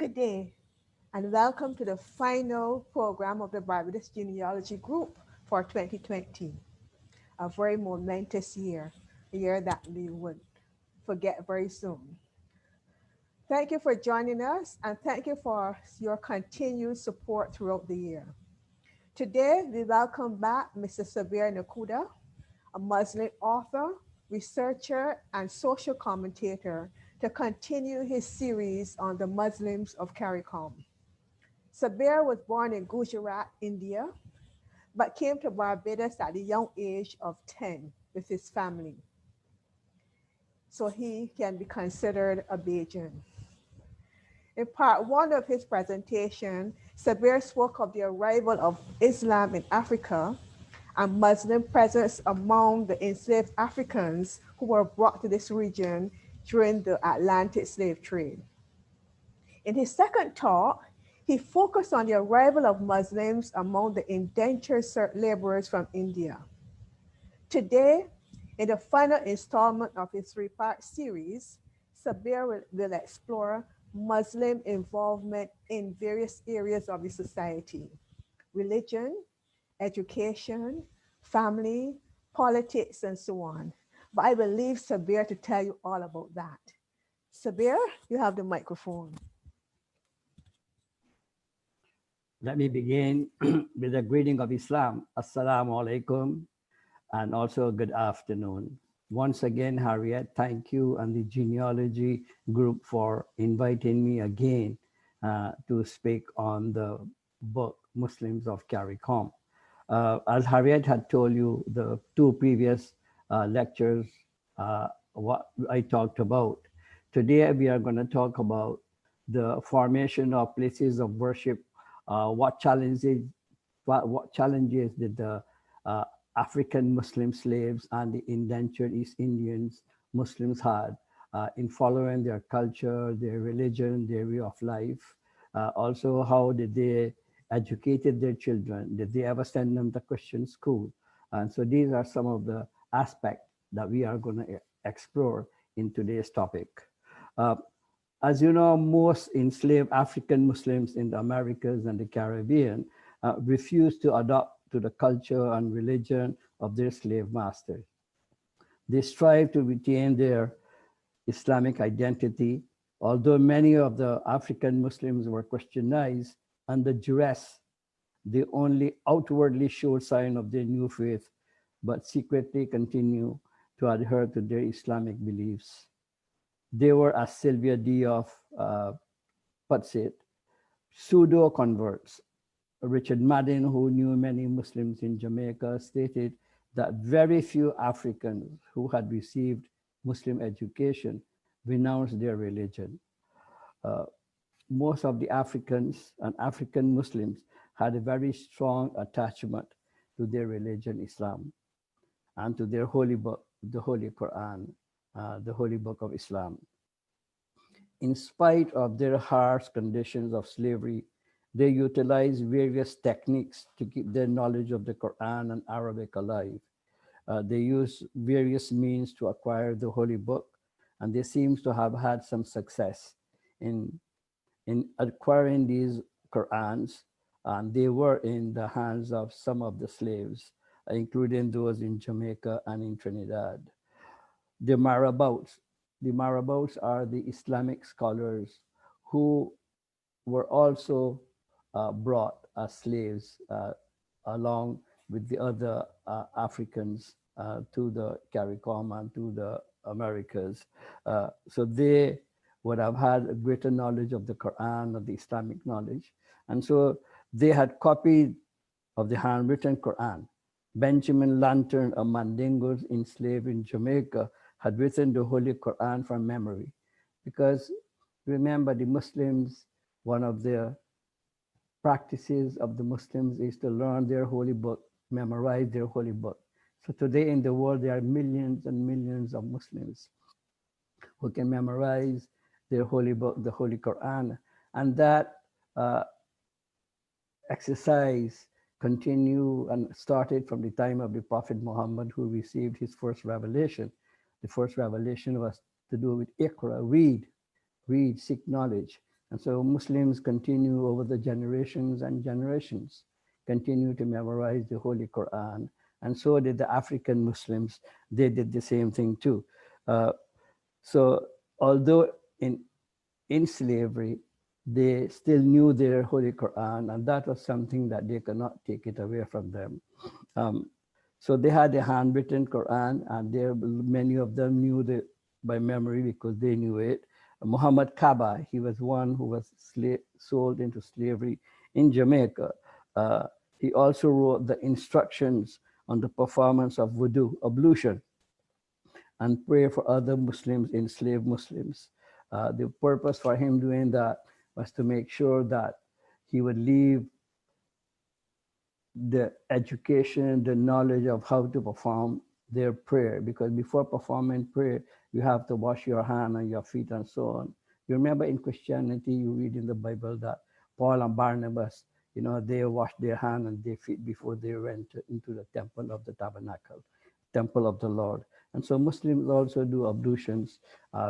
Good day, and welcome to the final program of the Barbados Genealogy Group for 2020, a very momentous year, a year that we would forget very soon. Thank you for joining us, and thank you for your continued support throughout the year. Today, we welcome back Mr. Sabir Nahkuda, a Muslim author, researcher, and social commentator, to continue his series on the Muslims of CARICOM. Sabir was born in Gujarat, India, but came to Barbados at the young age of 10 with his family. So he can be considered a Bajan. In part one of his presentation, Sabir spoke of the arrival of Islam in Africa and Muslim presence among the enslaved Africans who were brought to this region during the Atlantic slave trade. In his second talk, he focused on the arrival of Muslims among the indentured laborers from India. Today, in the final installment of his three-part series, Sabir will explore Muslim involvement in various areas of the society: religion, education, family, politics, and so on. But I will leave Sabir to tell you all about that. Sabir, you have the microphone. Let me begin with a greeting of Islam. Assalamu alaikum, and also good afternoon. Once again, Harriet, thank you and the genealogy group for inviting me again to speak on the book Muslims of CARICOM. As Harriet had told you, the two previous lectures, what I talked about. Today, we are going to talk about the formation of places of worship. What challenges did the African Muslim slaves and the indentured East Indians Muslims had in following their culture, their religion, their way of life? Also, how did they educated their children? Did they ever send them to Christian school? And so these are some of the aspects that we are going to explore in today's topic. As you know, most enslaved African Muslims in the Americas and the Caribbean refused to adopt to the culture and religion of their slave masters. They strive to retain their Islamic identity, although many of the African Muslims were Christianized under duress. They only outwardly showed sign of their new faith, but secretly continue to adhere to their Islamic beliefs. They were, as Sylvia Diouf puts it, pseudo-converts. Richard Madden, who knew many Muslims in Jamaica, stated that very few Africans who had received Muslim education renounced their religion. Most of the Africans and African Muslims had a very strong attachment to their religion, Islam, and to their holy book, the Holy Quran, the Holy Book of Islam. In spite of their harsh conditions of slavery, they utilized various techniques to keep their knowledge of the Quran and Arabic alive. They used various means to acquire the Holy Book, and they seem to have had some success in acquiring these Qurans, and they were in the hands of some of the slaves, including those in Jamaica and in Trinidad. The Marabouts are the Islamic scholars who were also brought as slaves along with the other Africans to the CARICOM and to the Americas. So they would have had a greater knowledge of the Quran, of the Islamic knowledge. And so they had copied of the handwritten Quran. Benjamin Lantern, a Mandingo enslaved in Jamaica, had written the Holy Quran from memory. Because remember, the Muslims, one of their practices of the Muslims is to learn their holy book, memorize their holy book. So today in the world, there are millions and millions of Muslims who can memorize their holy book, the Holy Quran. And that exercise continued and started from the time of the Prophet Muhammad, who received his first revelation. The first revelation was to do with Iqra, read, seek knowledge. And so Muslims continue over the generations and generations, continue to memorize the Holy Quran. And so did the African Muslims. They did the same thing too. Uh, so although in slavery, they still knew their Holy Quran, and that was something that they could not take it away from them. Um, so they had a handwritten Quran, and many of them knew it by memory because they knew it. Mohammed Kaaba, he was one who was sold into slavery in Jamaica. Uh, he also wrote the instructions on the performance of wudu, ablution, and pray for other Muslims, enslaved Muslims. The purpose for him doing that was to make sure that he would leave the education, the knowledge of how to perform their prayer, because before performing prayer, you have to wash your hand and your feet and so on. You remember in Christianity, you read in the Bible that Paul and Barnabas, they washed their hand and their feet before they went into the temple of the tabernacle, temple of the Lord. And so Muslims also do ablutions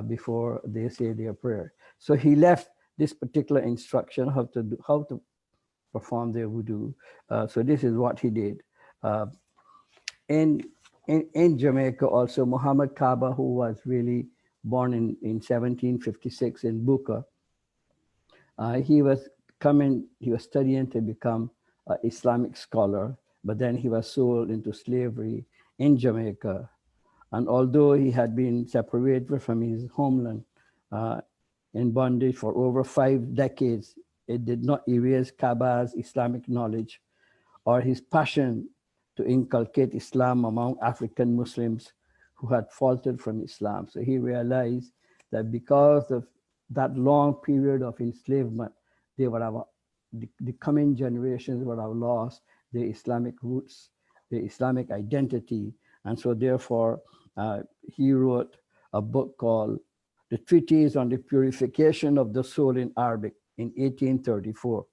before they say their prayer. So he left this particular instruction how to perform their wudu. So this is what he did. Uh, in, in Jamaica also, Muhammad Kaaba, who was really born in 1756 in Buka, he was studying to become an Islamic scholar, but then he was sold into slavery in Jamaica. And although he had been separated from his homeland uh, in bondage for over 5 decades, it did not erase Kaaba's Islamic knowledge or his passion to inculcate Islam among African Muslims who had faltered from Islam. So he realized that because of that long period of enslavement, they would have, the coming generations would have lost their Islamic roots, their Islamic identity. And so therefore, he wrote a book called The Treaties on the Purification of the Soul in Arabic in 1834.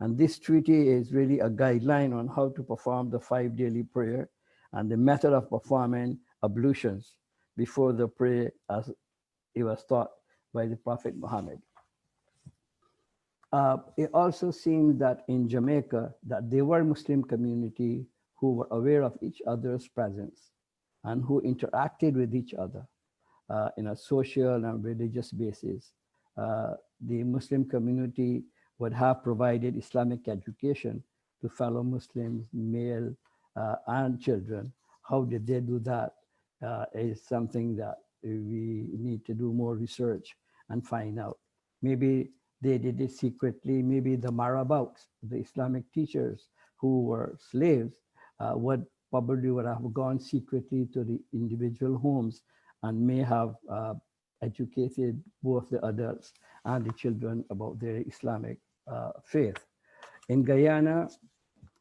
And this treaty is really a guideline on how to perform the 5 daily prayer and the method of performing ablutions before the prayer as it was taught by the Prophet Muhammad. It also seems that in Jamaica that there were Muslim community who were aware of each other's presence and who interacted with each other in a social and religious basis. The Muslim community would have provided Islamic education to fellow Muslims, male and children. How did they do that? Is something that we need to do more research and find out. Maybe they did it secretly. Maybe the marabouts, the Islamic teachers who were slaves, would have gone secretly to the individual homes and may have educated both the adults and the children about their Islamic faith. In Guyana,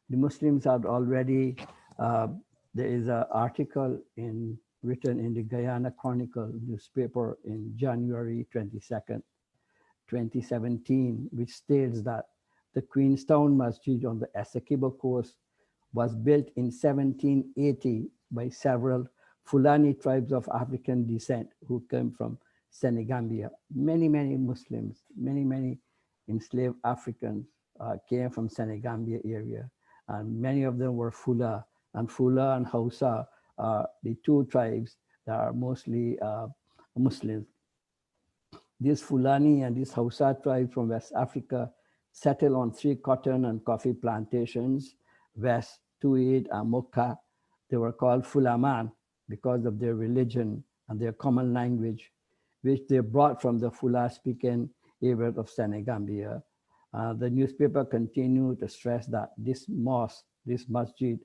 the Muslims had already, there is an article written in the Guyana Chronicle newspaper in January 22nd, 2017, which states that the Queenstown Masjid on the Essequibo Coast was built in 1780 by several Fulani tribes of African descent who came from Senegambia. Many Muslims, many enslaved Africans came from Senegambia area, and many of them were Fula. And Fula and Hausa are the 2 tribes that are mostly Muslims. These Fulani and these Hausa tribes from West Africa settled on 3 cotton and coffee plantations, West Tuid and Moka. They were called Fulaman because of their religion and their common language, which they brought from the Fula-speaking area of Senegambia. The newspaper continued to stress that this mosque, this masjid,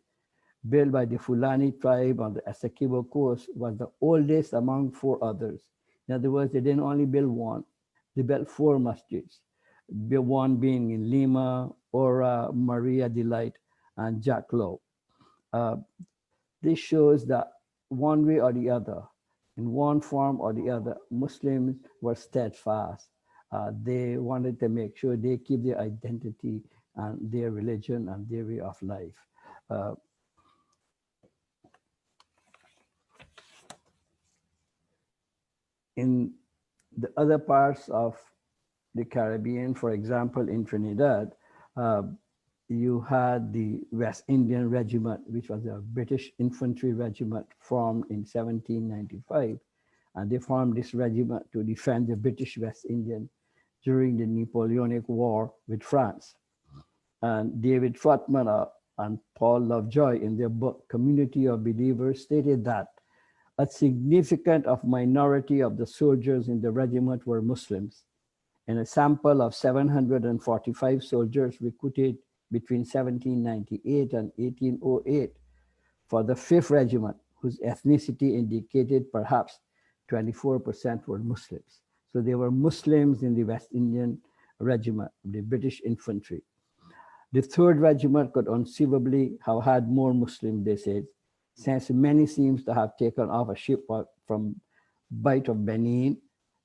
built by the Fulani tribe on the Essequibo Coast, was the oldest among 4 others. In other words, they didn't only build one, they built 4 masjids, one being in Lima, Ora, Maria Delight, and Jack Low. This shows that one way or the other, in one form or the other, Muslims were steadfast. They wanted to make sure they keep their identity and their religion and their way of life. In the other parts of the Caribbean, for example, in Trinidad, uh, you had the West Indian Regiment, which was a British infantry regiment formed in 1795. And they formed this regiment to defend the British West Indian during the Napoleonic War with France. And David Fatmana and Paul Lovejoy, in their book Community of Believers, stated that a significant of minority of the soldiers in the regiment were Muslims. In a sample of 745 soldiers recruited between 1798 and 1808 for the 5th Regiment, whose ethnicity indicated perhaps 24% were Muslims. So there were Muslims in the West Indian Regiment, the British infantry. The 3rd Regiment could conceivably have had more Muslims, they said, since many seems to have taken off a ship from Bight of Benin.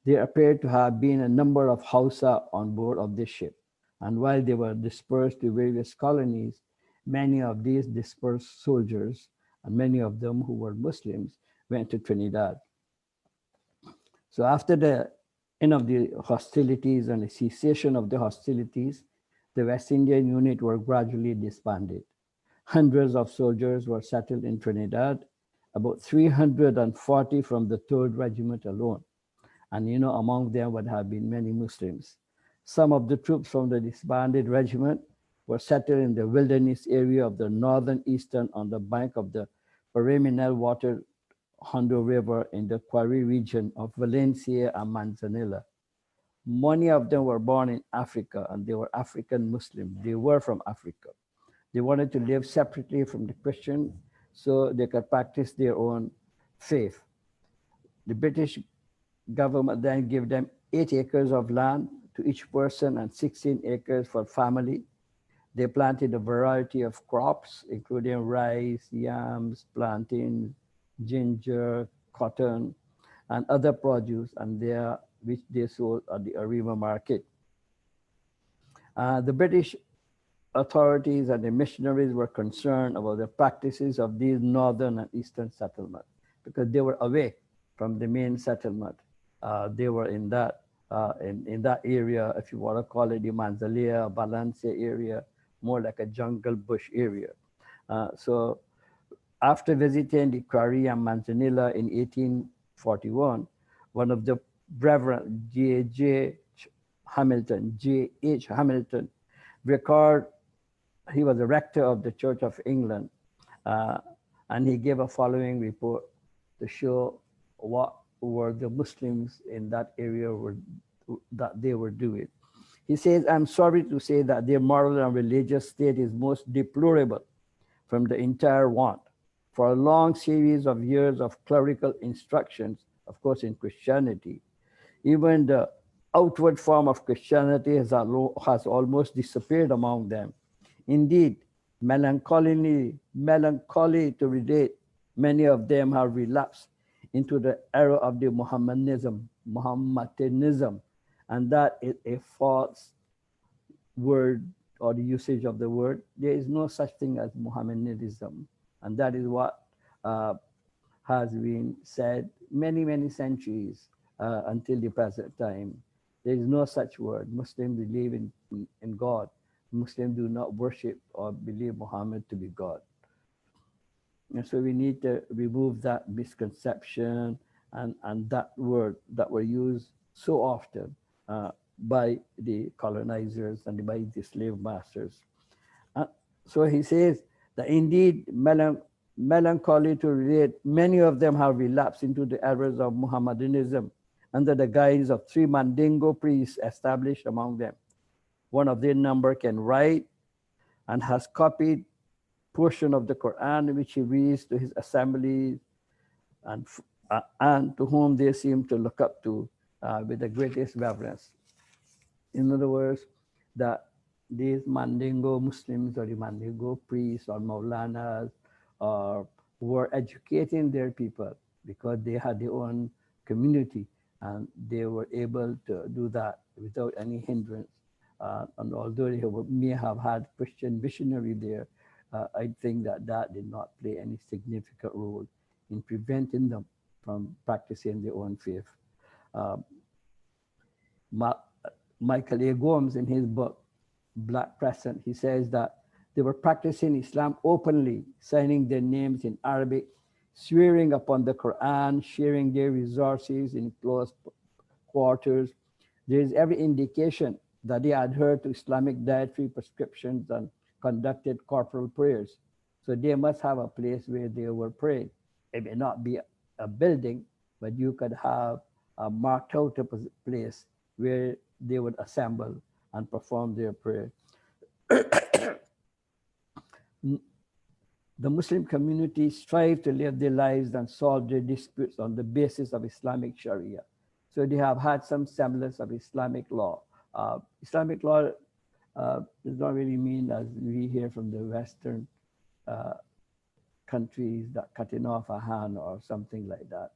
There appeared to have been a number of Hausa on board of this ship. And while they were dispersed to various colonies, many of these dispersed soldiers, and many of them who were Muslims, went to Trinidad. So after the end of the hostilities and the cessation of the hostilities, the West Indian unit were gradually disbanded. Hundreds of soldiers were settled in Trinidad, about 340 from the 3rd Regiment alone. And among them would have been many Muslims. Some of the troops from the disbanded regiment were settled in the wilderness area of the northern eastern on the bank of the perennial water Hondo River in the Quarry region of Valencia and Manzanilla. Many of them were born in Africa and they were African Muslim. They were from Africa. They wanted to live separately from the Christian so they could practice their own faith. The British government then gave them 8 acres of land to each person and 16 acres for family. They planted a variety of crops, including rice, yams, plantains, ginger, cotton, and other produce, and which they sold at the Arima market. The British authorities and the missionaries were concerned about the practices of these northern and eastern settlements because they were away from the main settlement. They were in that area, if you want to call it the Manzanilla, Valencia area, more like a jungle bush area. So after visiting the Quarry and Manzanilla in 1841, one of the Reverend J.H. Hamilton, record, he was a rector of the Church of England, and he gave a following report to show what were the Muslims in that area that they were doing. He says, I'm sorry to say that their moral and religious state is most deplorable from the entire want. For a long series of years of clerical instructions, of course, in Christianity, even the outward form of Christianity has almost disappeared among them. Indeed, melancholy to relate, many of them have relapsed into the era of the Muhammadanism, and that is a false word or the usage of the word. There is no such thing as Muhammadanism, and that is what has been said many centuries until the present time. There is no such word. Muslims believe in God. Muslims do not worship or believe Muhammad to be God. And so we need to remove that misconception and that word that were used so often by the colonizers and by the slave masters. So he says that indeed melancholy to relate, many of them have relapsed into the errors of Muhammadanism under the guidance of 3 Mandingo priests established among them. One of their number can write and has copied portion of the Quran which he reads to his assemblies and to whom they seem to look up to with the greatest reverence. In other words, that these Mandingo Muslims or the Mandingo priests or Maulanas were educating their people because they had their own community and they were able to do that without any hindrance. And although they may have had Christian missionary there, I think that did not play any significant role in preventing them from practicing their own faith. Michael A. Gomes, in his book, Black Present, he says that they were practicing Islam openly, signing their names in Arabic, swearing upon the Quran, sharing their resources in close quarters. There is every indication that they adhered to Islamic dietary prescriptions and conducted corporal prayers. So they must have a place where they were praying. It may not be a building, but you could have a marked out place where they would assemble and perform their prayer. The Muslim community strive to live their lives and solve their disputes on the basis of Islamic Sharia. So they have had some semblance of Islamic law. Islamic law does not really mean, as we hear from the Western uh, countries, that cutting off a hand or something like that.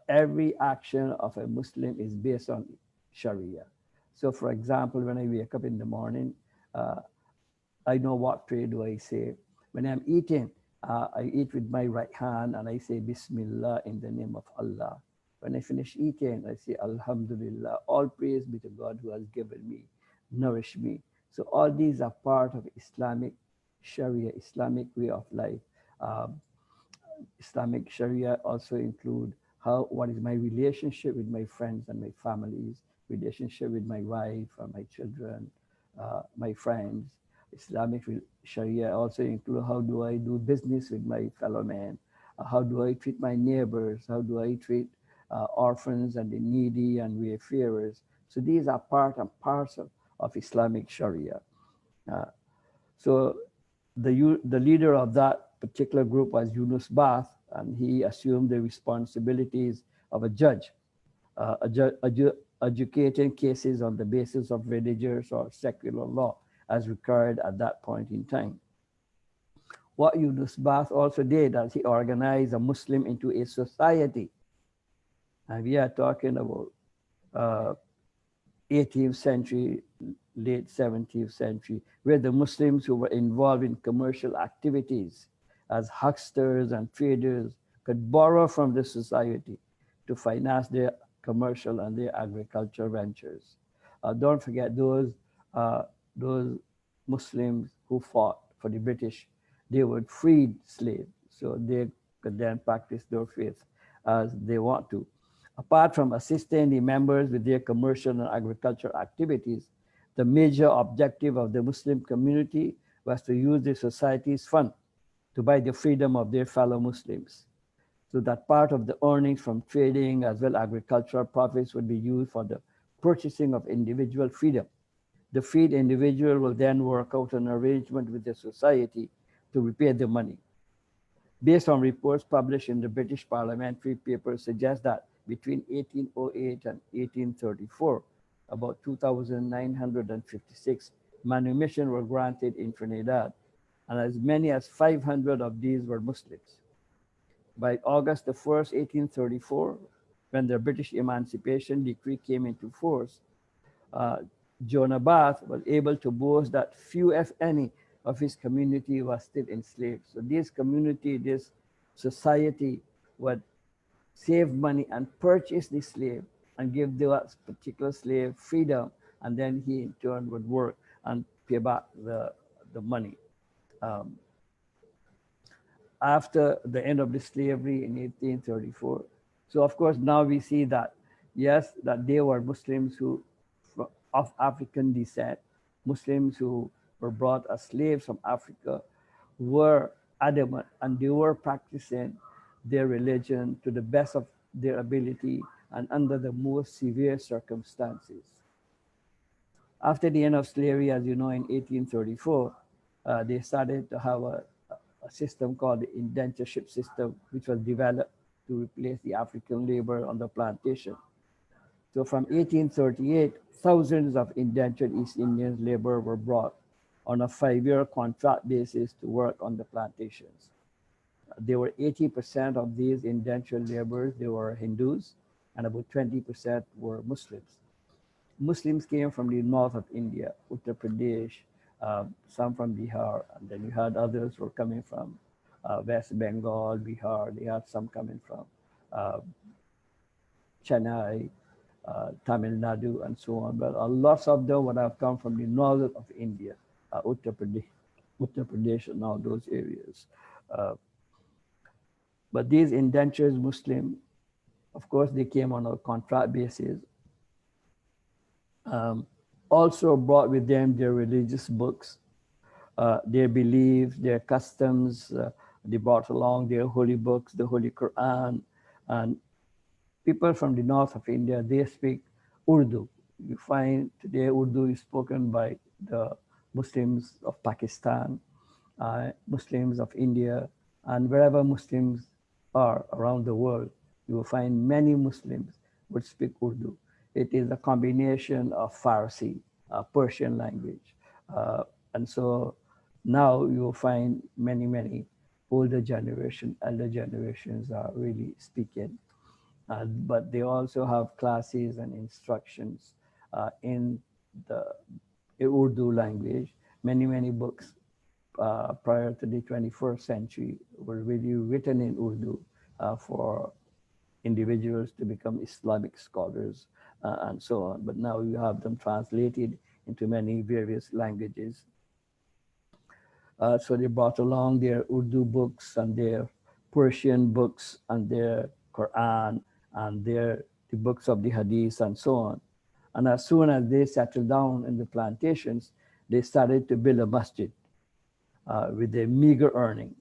Every action of a Muslim is based on Sharia. So, for example, when I wake up in the morning, uh, I know what prayer do I say. When I'm eating, I eat with my right hand and I say Bismillah in the name of Allah. When I finish eating, I say Alhamdulillah. All praise be to God who has given me, nourished me. So all these are part of Islamic Sharia, Islamic way of life. Um, Islamic Sharia also include what is my relationship with my friends and my families, relationship with my wife and my children, my friends. Islamic Sharia also include how do I do business with my fellow men, how do I treat my neighbors, how do I treat orphans and the needy and wayfarers. So these are part and parcel of Islamic Sharia. Uh, so the leader of that particular group was Yunus Bath, and he assumed the responsibilities of a judge, adjudicating cases on the basis of religious or secular law as required at that point in time. What Yunus Bath also did is he organized a Muslim into a society. And we are talking about uh, 18th century, late 17th century, where the Muslims who were involved in commercial activities as hucksters and traders could borrow from the society to finance their commercial and their agricultural ventures. Don't forget uh, those Muslims who fought for the British. They were freed slaves, so they could then practice their faith as they want to. Apart from assisting the members with their commercial and agricultural activities, the major objective of the Muslim community was to use the society's fund to buy the freedom of their fellow Muslims. So that part of the earnings from trading as well agricultural profits would be used for the purchasing of individual freedom. The freed individual will then work out an arrangement with the society to repay the money. Based on reports published in the British parliamentary papers suggest that between 1808 and 1834, about 2,956 manumission were granted in Trinidad, and as many as 500 of these were Muslims. By August the 1st, 1834, when the British Emancipation Decree came into force, uh, Jonah Bath was able to boast that few, if any, of his community was still enslaved. So this community, this society would save money and purchase the slave and give the particular slave freedom, and then he in turn would work and pay back the money. Um, After the end of the slavery in 1834. So of course now we see that, yes, that they were Muslims who of African descent, Muslims who were brought as slaves from Africa, were adamant and they were practicing their religion to the best of their ability and under the most severe circumstances. After the end of slavery, as you know, in 1834, they started to have a system called the indentureship system, which was developed to replace the African labor on the plantation. So from 1838, thousands of indentured East Indian labor were brought on a 5-year contract basis to work on the plantations. There were 80% of these indentured laborers, they were Hindus, and about 20% were Muslims. Muslims came from the north of India, Uttar Pradesh, some from Bihar, and then you had others who were coming from West Bengal, Bihar. They had some coming from uh, Chennai, Tamil Nadu, and so on. But lots of them would have come from the northern of India, Uttar Pradesh, and all those areas. Uh, but these indentured Muslim, of course, they came on a contract basis. Um, Also brought with them their religious books, their beliefs, their customs. They brought along their holy books, the Holy Quran, and people from the north of India, they speak Urdu. You find today Urdu is spoken by the Muslims of Pakistan, Muslims of India, and wherever Muslims are around the world, you will find many Muslims would speak Urdu. It is a combination of Farsi, Persian language. Uh, and so now you will find many older generation, elder generations are really speaking. But they also have classes and instructions in the Urdu language. Many books prior to the 21st century were really written in Urdu for individuals to become Islamic scholars and so on. But now you have them translated into many various languages. So they brought along their Urdu books and their Persian books and their Quran and the books of the Hadith and so on. And as soon as they settled down in the plantations, they started to build a masjid with their meager earning.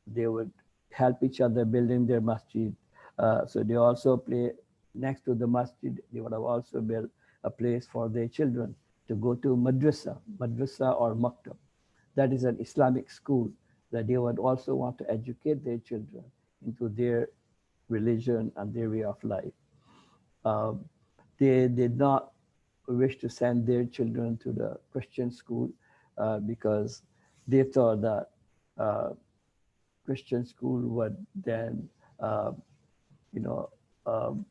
They would help each other building their masjid. So they also play next to the masjid. They would have also built a place for their children to go to madrasa or maktab. That is an Islamic school that they would also want to educate their children into their religion and their way of life. Uh, they did not wish to send their children to the Christian school because they thought that uh, Christian school would then, uh, you know, um,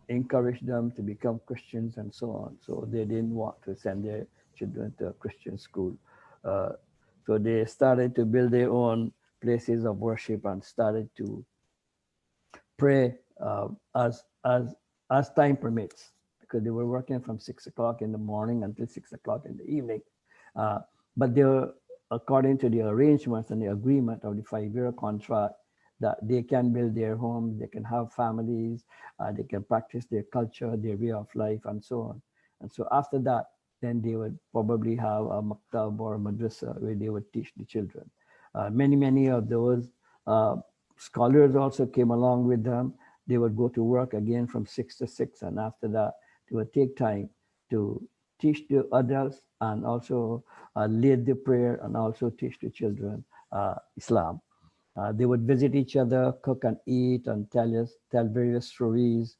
encourage them to become Christians and so on. So they didn't want to send their children to a Christian school. Uh, so they started to build their own places of worship and started to pray as time permits, because they were working from 6 o'clock in the morning until 6 o'clock in the evening. Uh, but they were, according to the arrangements and the agreement of the 5-year contract, that they can build their homes, they can have families, they can practice their culture, their way of life, and so on. And so after that, then they would probably have a maktab or a madrasa where they would teach the children. Many of those uh, scholars also came along with them. They would go to work again from 6 to 6, and after that, they would take time to teach the adults and also lead the prayer and also teach the children Islam. They would visit each other, cook and eat, and tell various stories.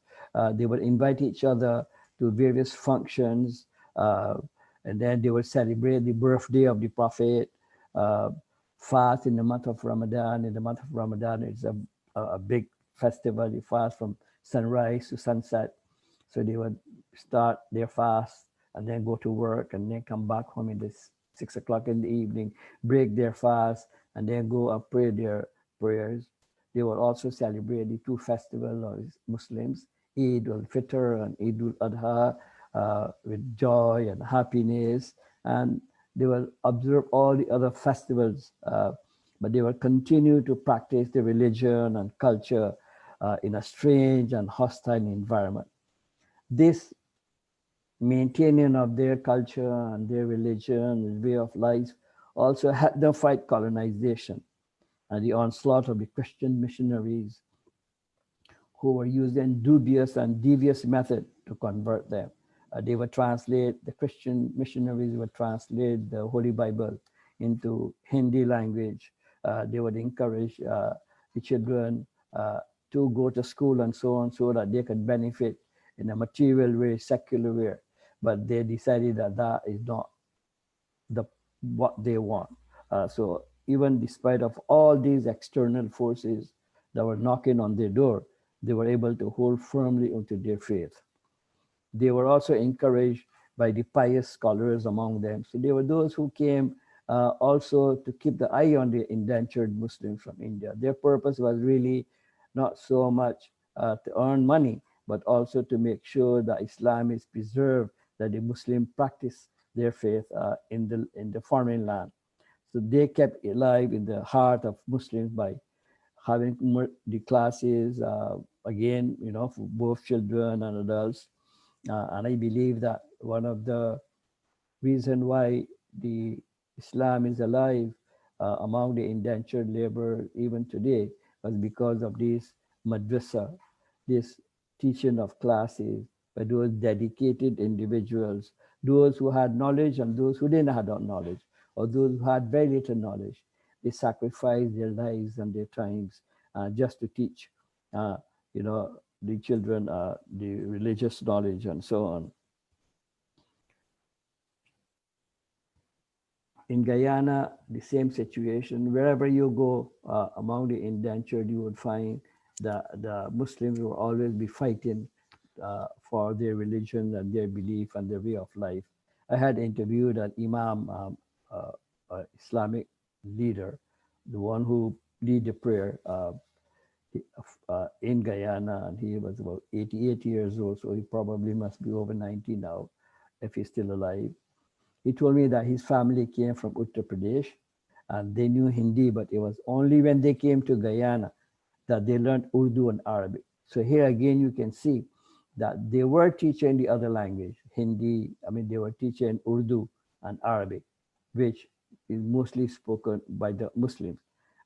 They would invite each other to various functions, uh, and then they would celebrate the birthday of the Prophet. Uh, Fast in the month of Ramadan. In the month of Ramadan, it's a big festival. They fast from sunrise to sunset. So they would start their fast and then go to work and then come back home in this 6 o'clock in the evening, break their fast, and then go and pray their prayers. They will also celebrate the two festivals of Muslims, Eid al-Fitr and Eid al-Adha, with joy and happiness. And they will observe all the other festivals, but they will continue to practice their religion and culture in a strange and hostile environment. This maintaining of their culture and their religion and way of life also helped them fight colonization and the onslaught of the Christian missionaries who were using dubious and devious methods to convert them. They would translate, the Christian missionaries would translate the Holy Bible into Hindi language. They would encourage the children to go to school and so on so that they could benefit in a material way, secular way. But they decided that that is not the what they want. So even despite of all these external forces that were knocking on their door, they were able to hold firmly onto their faith. They were also encouraged by the pious scholars among them. So there were those who came also to keep the eye on the indentured Muslims from India. Their purpose was really not so much to earn money, but also to make sure that Islam is preserved, that the Muslim practice their faith in the foreign land. So they kept alive in the heart of Muslims by having the classes, again, for both children and adults. And I believe that one of the reason why the Islam is alive among the indentured labor even today was because of this madrasa, this teaching of classes by those dedicated individuals, those who had knowledge and those who didn't have knowledge, or those who had very little knowledge. They sacrificed their lives and their times just to teach, the children the religious knowledge and so on. In Guyana, the same situation. Wherever you go among the indentured, you would find that the Muslims will always be fighting for their religion and their belief and their way of life. I had interviewed an Imam, Islamic leader, the one who lead the prayer in Guyana, and he was about 88 years old, so he probably must be over 90 now, if he's still alive. He told me that his family came from Uttar Pradesh and they knew Hindi, but it was only when they came to Guyana that they learned Urdu and Arabic. So here again, you can see that they were teaching the other language, Hindi. They were teaching Urdu and Arabic, which is mostly spoken by the Muslims.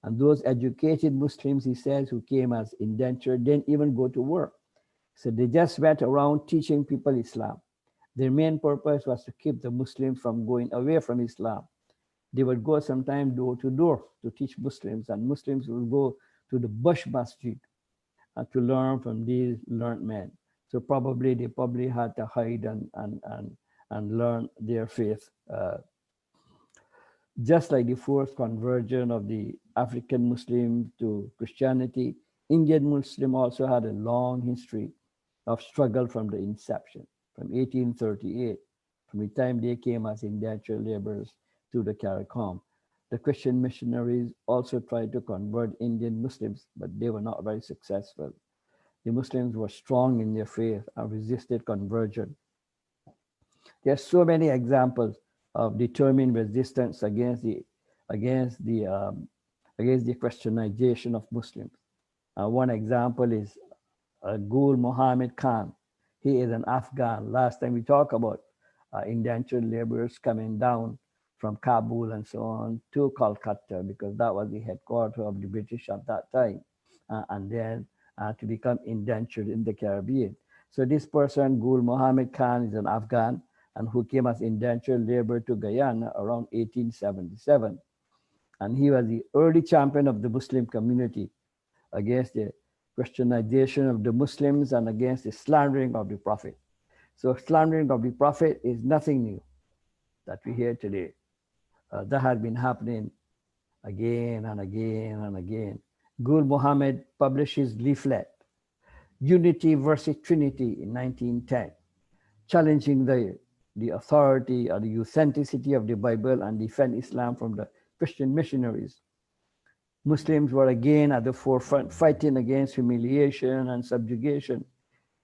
And those educated Muslims, he says, who came as indentured, didn't even go to work. So they just went around teaching people Islam. Their main purpose was to keep the Muslims from going away from Islam. They would go sometime door to door to teach Muslims, and Muslims would go to the Bush Masjid to learn from these learned men. So they probably had to hide and learn their faith. Just like the forced conversion of the African Muslim to Christianity, Indian Muslim also had a long history of struggle from the inception, from 1838, from the time they came as indentured laborers to the CARICOM. The Christian missionaries also tried to convert Indian Muslims, but they were not very successful. The Muslims were strong in their faith and resisted conversion. There are so many examples of determined resistance against the Christianization of Muslims. One example is Gul Mohammed Khan. He is an Afghan. Last time we talked about indentured laborers coming down from Kabul and so on to Calcutta, because that was the headquarters of the British at that time, and then to become indentured in the Caribbean. So this person, Gul Mohammed Khan, is an Afghan and who came as indentured labor to Guyana around 1877. And he was the early champion of the Muslim community against the Christianization of the Muslims and against the slandering of the Prophet. So slandering of the Prophet is nothing new that we hear today. That has been happening again and again and again. Gul Mohammed published his leaflet, Unity versus Trinity, in 1910, challenging the authority or the authenticity of the Bible and defend Islam from the Christian missionaries. Muslims were again at the forefront, fighting against humiliation and subjugation,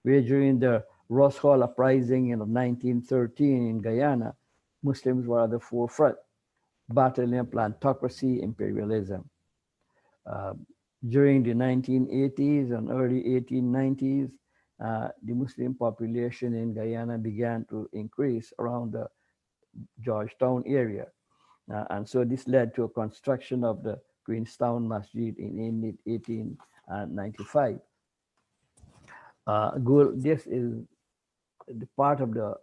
where during the Ross Hall uprising in 1913 in Guyana, Muslims were at the forefront, battling plantocracy, imperialism. During the 1980s and early 1890s, the Muslim population in Guyana began to increase around the Georgetown area. And so this led to a construction of the Queenstown Masjid in 1895. This is the part of the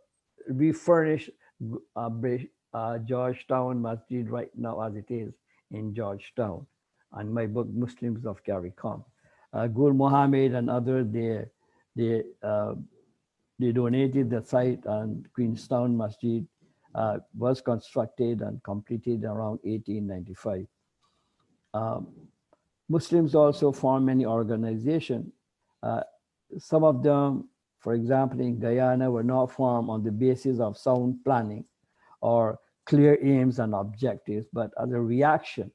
refurnished Georgetown Masjid right now as it is in Georgetown. And my book, Muslims of CARICOM. Gul Mohammed and others, they donated the site, and Queenstown Masjid was constructed and completed around 1895. Muslims also formed many organizations. Some of them, for example, in Guyana, were not formed on the basis of sound planning or clear aims and objectives, but as a reaction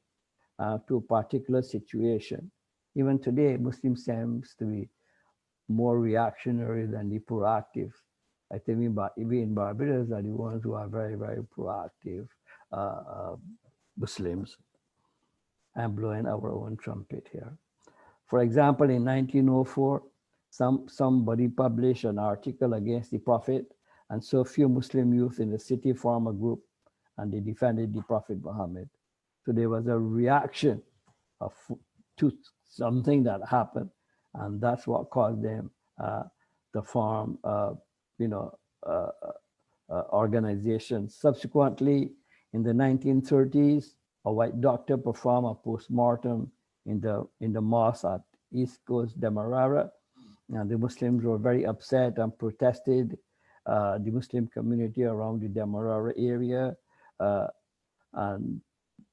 to a particular situation. Even today, Muslims seems to be more reactionary than the proactive. I think we in Barbados are the ones who are very, very proactive Muslims and blowing our own trumpet here. For example, in 1904, somebody published an article against the Prophet, and so few Muslim youth in the city formed a group and they defended the Prophet Muhammad. So there was a reaction of, to something that happened, and that's what caused them to form, you know, organization. Subsequently, in the 1930s, a white doctor performed a post-mortem in the mosque at East Coast Demerara, and the Muslims were very upset and protested. The Muslim community around the Demerara area, and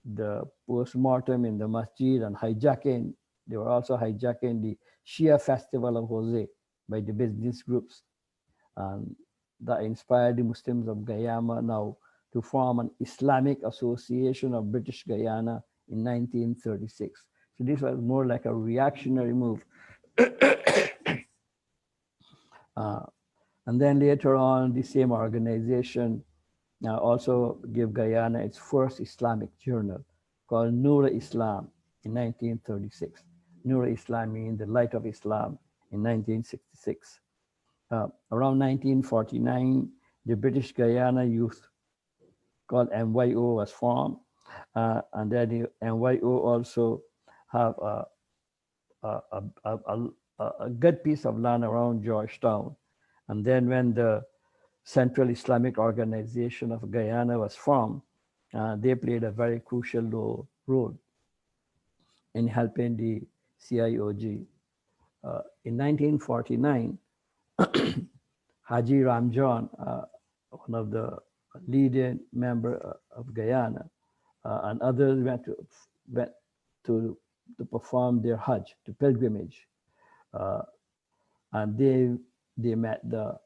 the post-mortem in the masjid and hijacking. They were also hijacking the Shia festival of Jose by the business groups. And that inspired the Muslims of Guyana now to form an Islamic Association of British Guyana in 1936. So this was more like a reactionary move. And then later on, the same organization also gave Guyana its first Islamic journal called Nur Islam in 1936. Nur Islam meaning the light of Islam in 1966. Around 1949, the British Guyana Youth called MYO was formed, and then the MYO also have a good piece of land around Georgetown. And then when the Central Islamic Organization of Guyana was formed, they played a very crucial role in helping the CIOG. In 1949, Haji Ramjan, one of the leading member of Guyana, and others went to perform their Hajj, to pilgrimage. And they met the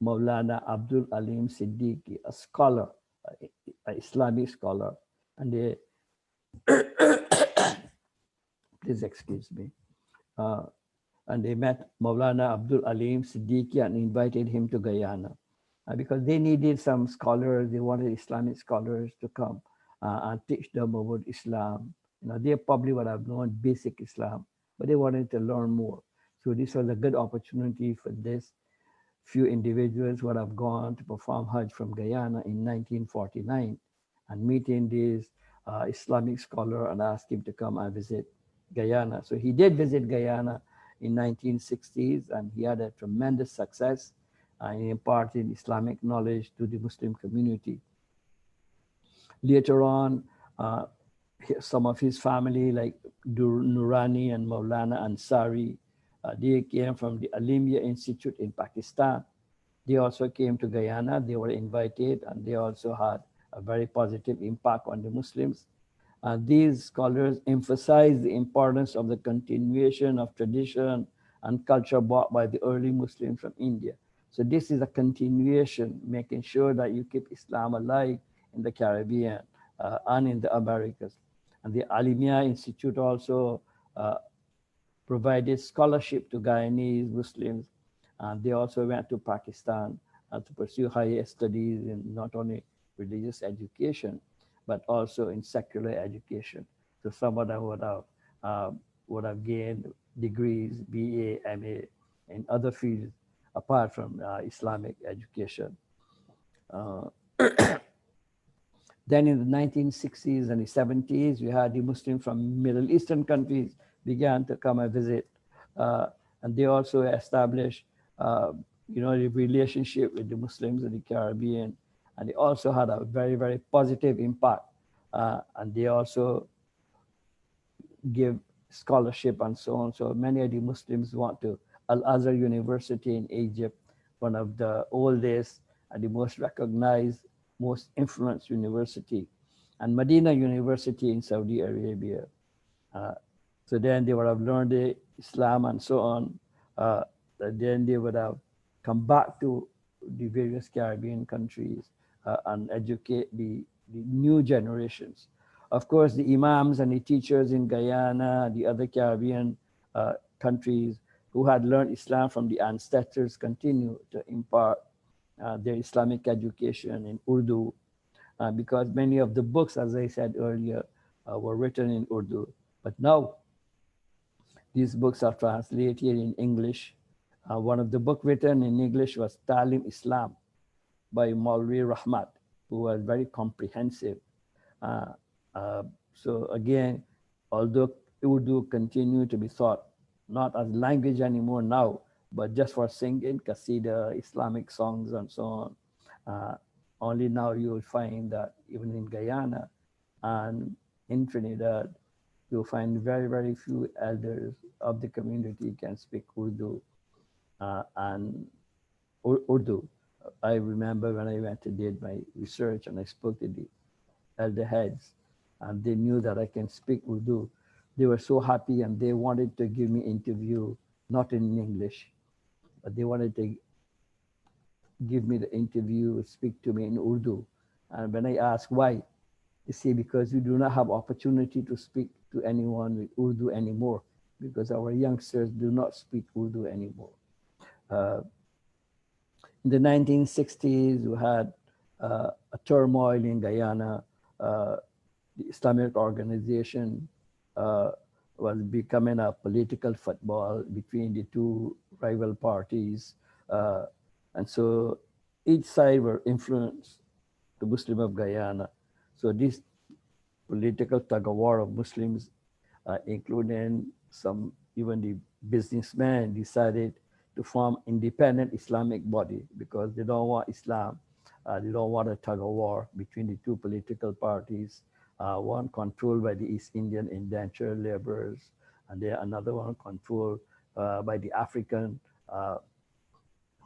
Maulana Abdul Alim Siddiqui, a scholar, an Islamic scholar, and they, please excuse me, and they met Maulana Abdul Alim Siddiqui and invited him to Guyana because they needed some scholars. They wanted Islamic scholars to come and teach them about Islam. You know, they probably would have known basic Islam, but they wanted to learn more. So this was a good opportunity for this few individuals who have gone to perform Hajj from Guyana in 1949 and meeting this Islamic scholar and asked him to come and visit Guyana. So he did visit Guyana in 1960s, and he had a tremendous success in imparting Islamic knowledge to the Muslim community. Later on, some of his family, like Nurani and Maulana Ansari, they came from the Alimia Institute in Pakistan. They also came to Guyana. They were invited, and they also had a very positive impact on the Muslims. These scholars emphasize the importance of the continuation of tradition and culture brought by the early Muslims from India. So this is a continuation, making sure that you keep Islam alive in the Caribbean and in the Americas. And the Alimia Institute also provided scholarship to Guyanese Muslims. And they also went to Pakistan to pursue higher studies in not only religious education, but also in secular education. So some of them would have gained degrees, BA, MA, in other fields apart from Islamic education. Then in the 1960s and the 70s, we had the Muslims from Middle Eastern countries began to come and visit. And they also established, you know, the relationship with the Muslims in the Caribbean. And they also had a very, very positive impact. And they also give scholarship and so on. So many of the Muslims went to Al-Azhar University in Egypt, one of the oldest and the most recognized, most influenced university, and Medina University in Saudi Arabia. So then they would have learned the Islam and so on. Then they would have come back to the various Caribbean countries and educate the new generations. Of course, the imams and the teachers in Guyana, the other Caribbean countries who had learned Islam from the ancestors continue to impart their Islamic education in Urdu, because many of the books, as I said earlier, were written in Urdu. But now these books are translated in English. One of the books written in English was Talim Islam by Maulvi Rahmat, who was very comprehensive. Uh, uh, so again, although Urdu continue to be taught not as language anymore now, but just for singing Qasida, Islamic songs and so on, only now you will find that even in Guyana and in Trinidad, you'll find very, very few elders of the community can speak Urdu and Urdu. I remember when I went to did my research and I spoke to the elder heads, and they knew that I can speak Urdu. They were so happy and they wanted to give me interview, not in English, but they wanted to give me the interview, speak to me in Urdu. And when I asked why, they say because we do not have opportunity to speak to anyone with Urdu anymore, because our youngsters do not speak Urdu anymore. In the 1960s, we had a turmoil in Guyana. The Islamic organization was becoming a political football between the two rival parties. And so each side were influenced the Muslim of Guyana. So this political tug of war of Muslims, including some, even the businessmen, decided to form independent Islamic body because they don't want Islam. They don't want a tug of war between the two political parties, one controlled by the East Indian indentured laborers, and then another one controlled by the African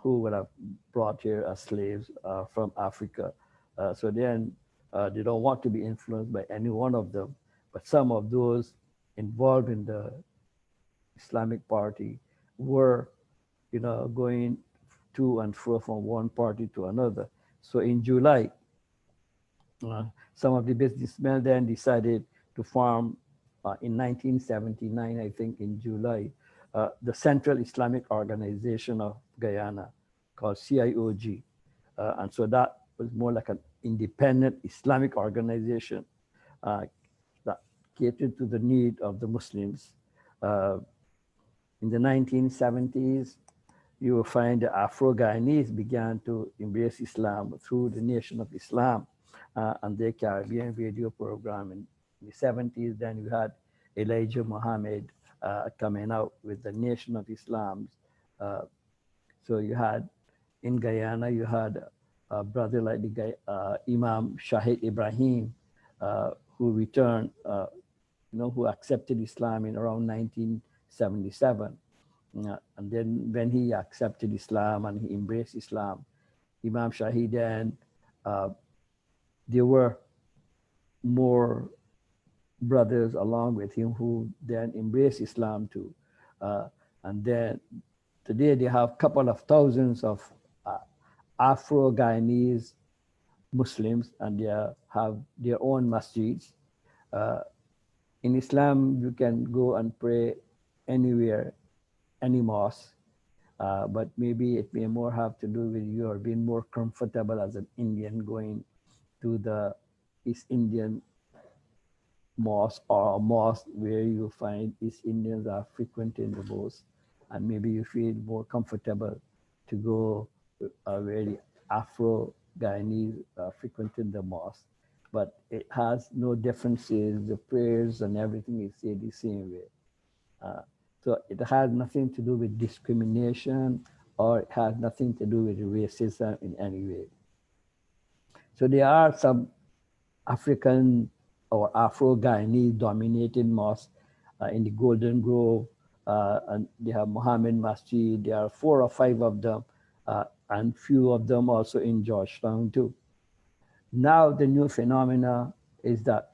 who would have brought here as slaves from Africa. So then they don't want to be influenced by any one of them, but some of those involved in the Islamic party were, going to and fro from one party to another. So in July, some of the businessmen then decided to form, in 1979, I think in July, the Central Islamic Organization of Guyana, called CIOG. And so that was more like an independent Islamic organization that catered to the need of the Muslims. In the 1970s, you will find the Afro-Guyanese began to embrace Islam through the Nation of Islam and their Caribbean radio program. In the 70s, then you had Elijah Muhammad coming out with the Nation of Islam. So you had, in Guyana, you had a brother like the Imam Shahid Ibrahim, who returned, who accepted Islam in around 1977. And then when he accepted Islam and he embraced Islam, Imam Shahid, then there were more brothers along with him who then embraced Islam too. And then today they have a couple of thousands of Afro-Guyanese Muslims, and they have their own masjids. In Islam, you can go and pray anywhere, any mosque, but maybe it may more have to do with you being more comfortable as an Indian going to the East Indian mosque, or a mosque where you find East Indians are frequenting the most, and maybe you feel more comfortable to go where the Afro-Guyanese frequented the mosque. But it has no differences. The prayers and everything is said the same way. So it has nothing to do with discrimination, or it has nothing to do with racism in any way. So there are some African or Afro-Guyanese dominated mosques in the Golden Grove, and they have Muhammad Masjid. There are 4 or 5 of them, and few of them also in Georgetown too. Now the new phenomena is that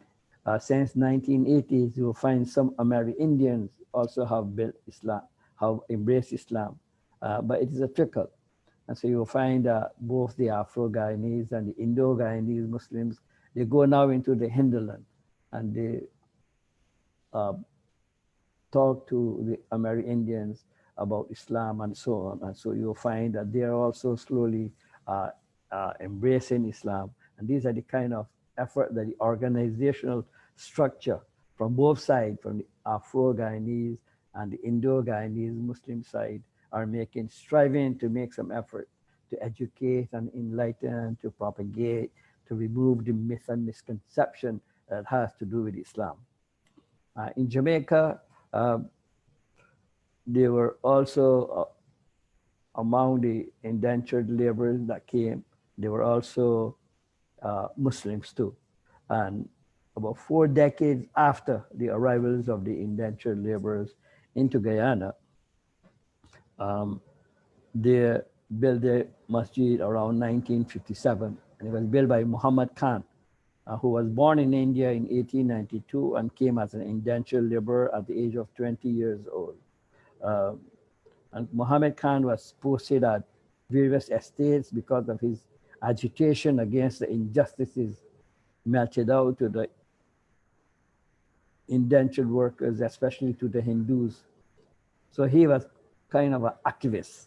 since 1980s, you will find some Amerindians also have built Islam, have embraced Islam, but it is a trickle. And so you'll find both the Afro-Guyanese and the Indo-Guyanese Muslims, they go now into the hinterland and they talk to the Amerindians about Islam and so on. And so you'll find that they are also slowly embracing Islam. And these are the kind of effort that the organizational structure from both sides, from the Afro-Guyanese and the Indo-Guyanese Muslim side, are making, striving to make some effort to educate and enlighten, to propagate, to remove the myth and misconception that has to do with Islam. In Jamaica, they were also among the indentured laborers that came. They were also Muslims too. And about 4 decades after the arrivals of the indentured laborers into Guyana, they built the masjid around 1957. And it was built by Muhammad Khan, who was born in India in 1892 and came as an indentured laborer at the age of 20 years old. And Muhammad Khan was posted at various estates because of his agitation against the injustices meted out to the indentured workers, especially to the Hindus. So he was kind of an activist.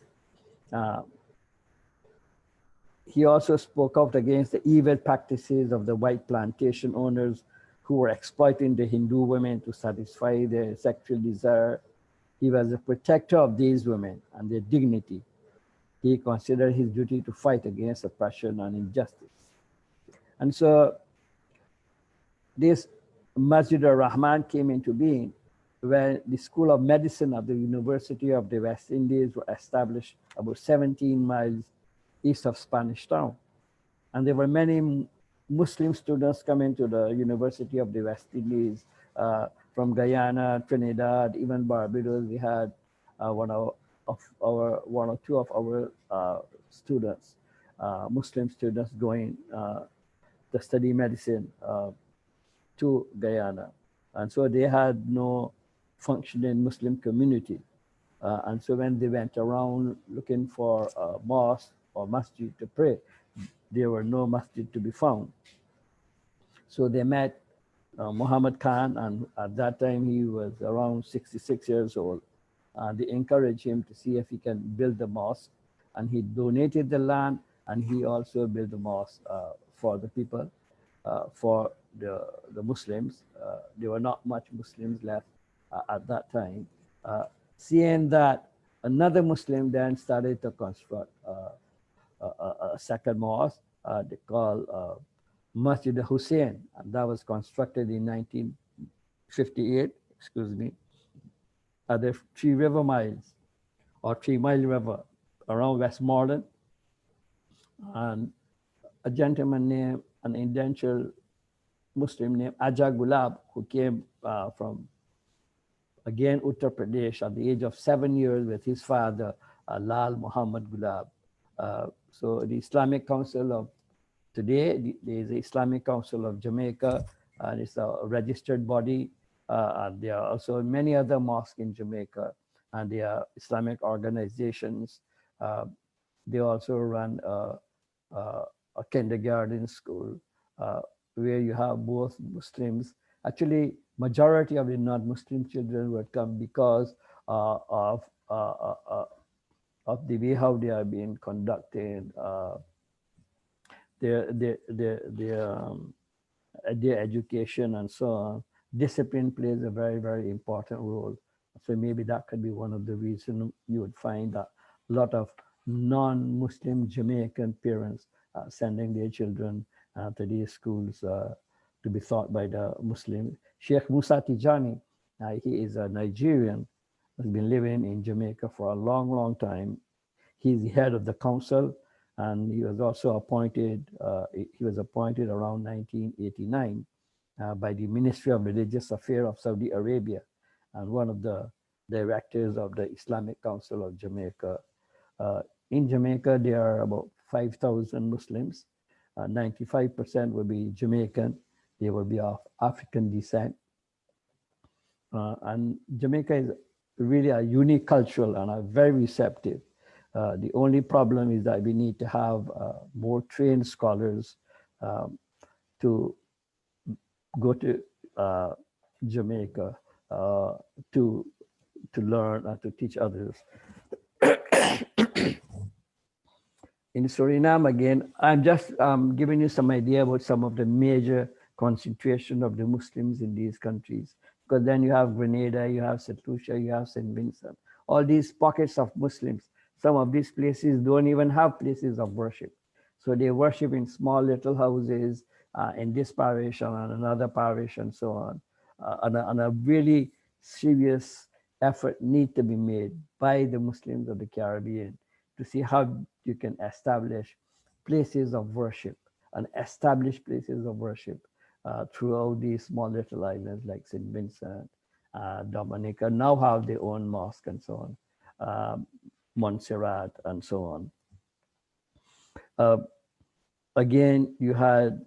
He also spoke out against the evil practices of the white plantation owners who were exploiting the Hindu women to satisfy their sexual desire. He was a protector of these women and their dignity. He considered his duty to fight against oppression and injustice. And so this Masjid al-Rahman came into being when the School of Medicine at the University of the West Indies were established about 17 miles east of Spanish Town. And there were many Muslim students coming to the University of the West Indies from Guyana, Trinidad, even Barbados. We had one or two of our students, Muslim students, going to study medicine to Guyana. And so they had no functioning Muslim community. And so when they went around looking for a mosque or masjid to pray, there were no masjid to be found. So they met Muhammad Khan, and at that time he was around 66 years old. They encouraged him to see if he can build the mosque, and he donated the land, and he also built the mosque for the people, for the Muslims. There were not much Muslims left at that time. Seeing that, another Muslim then started to construct a second mosque they call Masjid Hussein, and that was constructed in 1958, excuse me, at the 3 River Miles or 3 Mile River around Westmoreland. And a gentleman named, an indentured Muslim named Aja Gulab, who came from, again, Uttar Pradesh at the age of 7 years with his father, Lal Muhammad Gulab. So the Islamic Council of today, there is the Islamic Council of Jamaica, and it's a registered body. And there are also many other mosques in Jamaica, and there are Islamic organizations. They also run a kindergarten school where you have both Muslims. Actually, majority of the non-Muslim children would come because of the way how they are being conducted, their education and so on. Discipline plays a very, very important role. So maybe that could be one of the reasons you would find that a lot of non-Muslim Jamaican parents sending their children to these schools to be taught by the Muslim. Sheikh Musa Tijani, he is a Nigerian, has been living in Jamaica for a long, long time. He's the head of the council, and he was also appointed, he was appointed around 1989 by the Ministry of Religious Affairs of Saudi Arabia, and one of the directors of the Islamic Council of Jamaica. In Jamaica, there are about 5,000 Muslims. 95% will be Jamaican. They will be of African descent. And Jamaica is really a unique cultural and a very receptive. The only problem is that we need to have more trained scholars to go to Jamaica to to learn and to teach others. In Suriname, again, I'm just giving you some idea about some of the major concentration of the Muslims in these countries. Because then you have Grenada, you have St. Lucia, you have St. Vincent, all these pockets of Muslims. Some of these places don't even have places of worship. So they worship in small little houses in this parish and another parish and so on. And a really serious effort need to be made by the Muslims of the Caribbean to see how you can establish places of worship and establish places of worship throughout these small little islands like St. Vincent, Dominica, now have their own mosque and so on, Montserrat and so on. Again, you had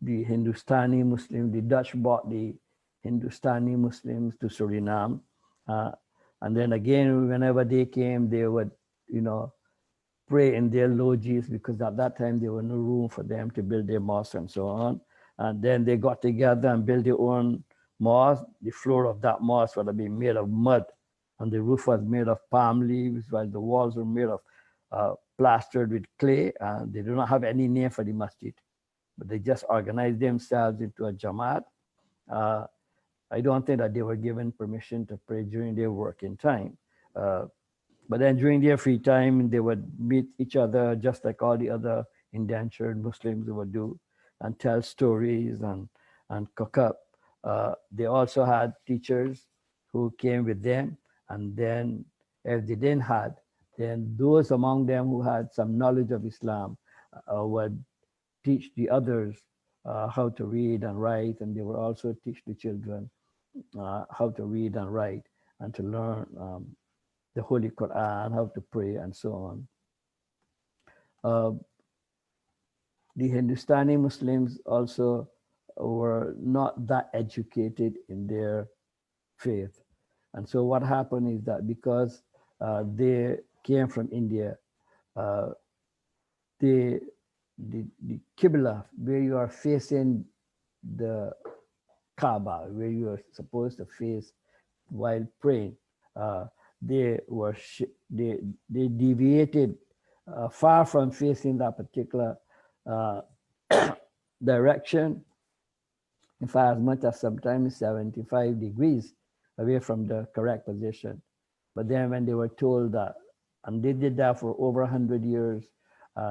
the Hindustani Muslim, the Dutch brought the Hindustani Muslims to Suriname. And then again, whenever they came, they would, pray in their lodges because at that time there was no room for them to build their mosque and so on. And then they got together and built their own mosque. The floor of that mosque would have been made of mud, and the roof was made of palm leaves, while the walls were made of plastered with clay. And they do not have any name for the masjid, but they just organized themselves into a Jamaat. I don't think that they were given permission to pray during their working time. But then during their free time, they would meet each other just like all the other indentured Muslims would do and tell stories and cook up. They also had teachers who came with them. And then if they didn't have, then those among them who had some knowledge of Islam would teach the others how to read and write. And they would also teach the children how to read and write and to learn the Holy Quran, how to pray, and so on. The Hindustani Muslims also were not that educated in their faith. And so what happened is that because they came from India, the Qibla, where you are facing the Kaaba, where you are supposed to face while praying, they deviated far from facing that particular direction. In fact, as much as sometimes 75 degrees away from the correct position. But then when they were told that, and they did that for over 100 years,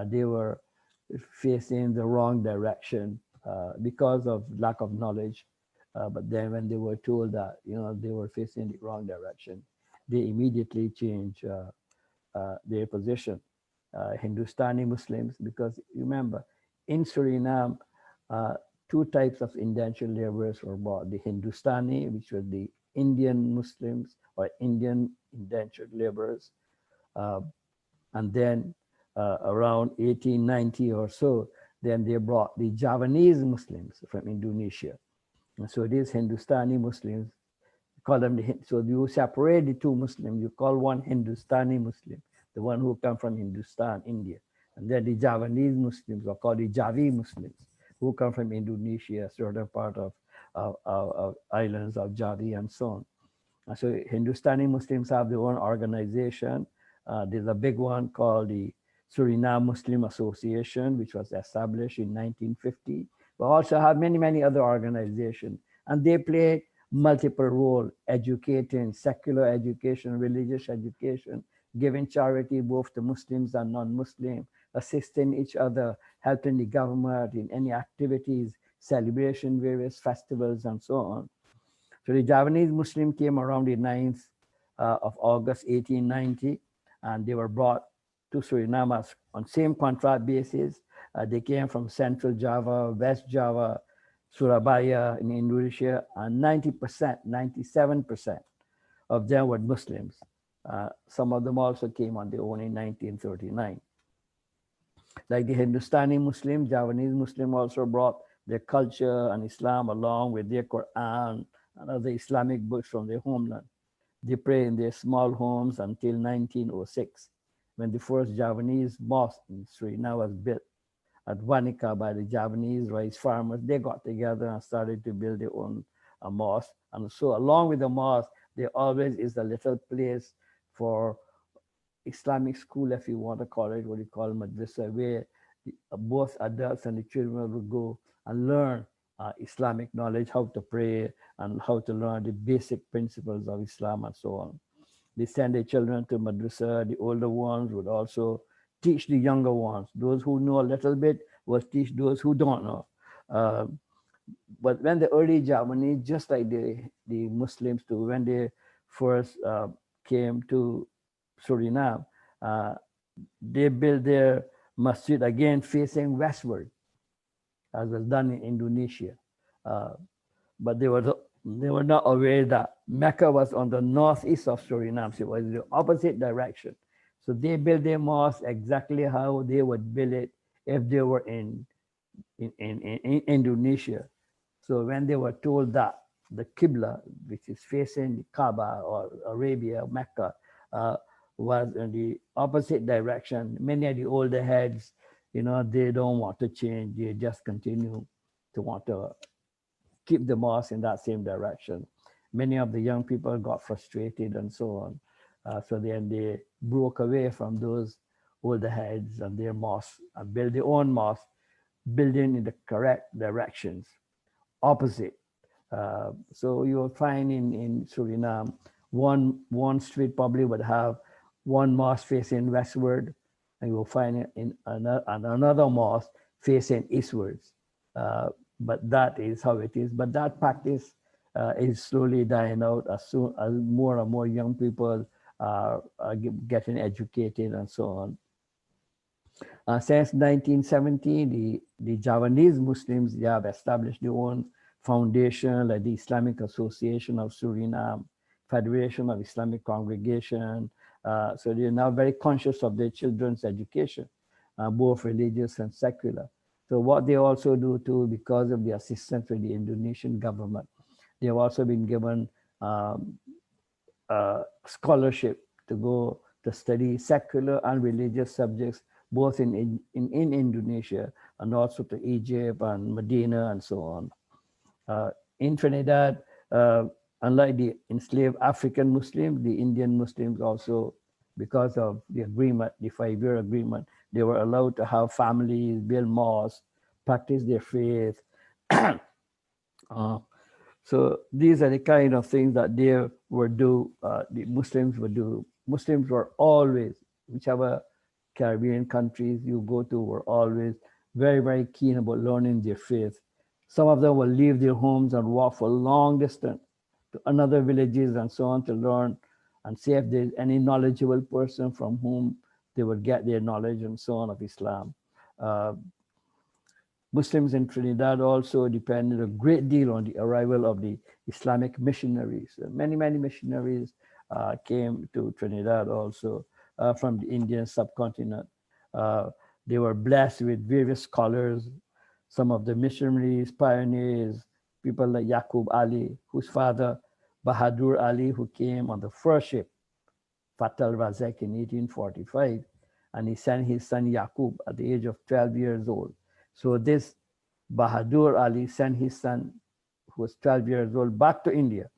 they were facing the wrong direction because of lack of knowledge. But then when they were told that, they were facing the wrong direction, they immediately changed their position. Hindustani Muslims, because remember, in Suriname, two types of indentured laborers were brought. The Hindustani, which were the Indian Muslims or Indian indentured laborers. And then around 1890 or so, then they brought the Javanese Muslims from Indonesia. And so these Hindustani Muslims, call them so you separate the two Muslims, you call one Hindustani Muslim, the one who come from Hindustan, India. And then the Javanese Muslims are called the Javi Muslims, who come from Indonesia, certain part of islands of Javi and so on. And so Hindustani Muslims have their own organization. There's a big one called the Suriname Muslim Association, which was established in 1950. But also have many, many other organizations. And they play multiple roles, educating, secular education, religious education, giving charity both to Muslims and non-Muslim, assisting each other, helping the government in any activities, celebration, various festivals, and so on. So the Javanese Muslim came around the 9th of August, 1890, and they were brought to Suriname on same contract basis. They came from Central Java, West Java, Surabaya in Indonesia, and 90%, 97% of them were Muslims. Some of them also came on their own in 1939. Like the Hindustani Muslim, Javanese Muslim also brought their culture and Islam along with their Quran and other Islamic books from their homeland. They pray in their small homes until 1906, when the first Javanese mosque in Suriname was built at Wanica by the Javanese rice farmers. They got together and started to build their own mosque. And so along with the mosque, there always is a little place for Islamic school, if you want to call it, what you call madrasa, where both adults and the children will go and learn Islamic knowledge, how to pray and how to learn the basic principles of Islam and so on. They send their children to madrasa. The older ones would also teach the younger ones. Those who know a little bit will teach those who don't know. Uh, but when the early Javanese, just like the Muslims too, when they first came to Suriname, uh, they built their masjid again facing westward, as was done in Indonesia. Uh, but they were not aware that Mecca was on the northeast of Suriname, so it was the opposite direction. So they built their mosque exactly how they would build it if they were in Indonesia. So when they were told that the Qibla, which is facing the Kaaba or Arabia, Mecca, uh, was in the opposite direction, many of the older heads, they don't want to change. They just continue to want to keep the mosque in that same direction. Many of the young people got frustrated and so on. So then they broke away from those older heads and their mosque and built their own mosque, building in the correct directions, opposite. So you'll find in Suriname, one street probably would have one mosque facing westward, and you'll find it in another mosque facing eastwards. But that is how it is. But that practice is slowly dying out as soon as more and more young people are getting educated and so on. Since 1970, the Javanese Muslims, they have established their own foundation, like the Islamic Association of Suriname, Federation of Islamic Congregation. So they're now very conscious of their children's education, both religious and secular. So what they also do too, because of the assistance with the Indonesian government, they have also been given scholarship to go to study secular and religious subjects, both in Indonesia and also to Egypt and Medina and so on. In Trinidad, unlike the enslaved African Muslims, the Indian Muslims also, because of the agreement, the 5-year agreement, they were allowed to have families, build mosques, practice their faith. So these are the kind of things that they would do, the Muslims would do. Muslims were always, whichever Caribbean countries you go to, were always very, very keen about learning their faith. Some of them will leave their homes and walk for long distance to another villages and so on to learn and see if there's any knowledgeable person from whom they would get their knowledge and so on of Islam. Muslims in Trinidad also depended a great deal on the arrival of the Islamic missionaries. Many, many missionaries came to Trinidad also from the Indian subcontinent. They were blessed with various scholars. Some of the missionaries, pioneers, people like Yaqub Ali, whose father, Bahadur Ali, who came on the first ship, Fatal Razek, in 1845, and he sent his son Yaqub at the age of 12 years old. So this Bahadur Ali sent his son, who was 12 years old, back to India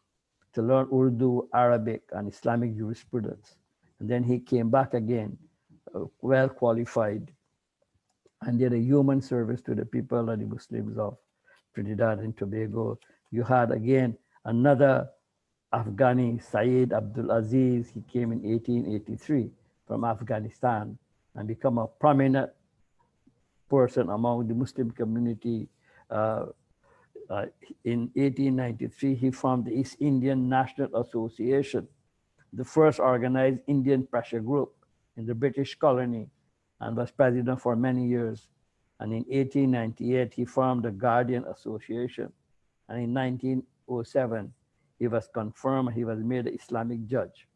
to learn Urdu, Arabic, and Islamic jurisprudence. And then he came back again, well qualified, and did a human service to the people of the Muslims of Trinidad and Tobago. You had again another Afghani, Syed Abdul Aziz. He came in 1883 from Afghanistan and become a prominent person among the Muslim community. In 1893, he formed the East Indian National Association, the first organized Indian pressure group in the British colony, and was president for many years. And in 1898, he formed the Guardian Association. And in 1907, he was confirmed, he was made an Islamic judge.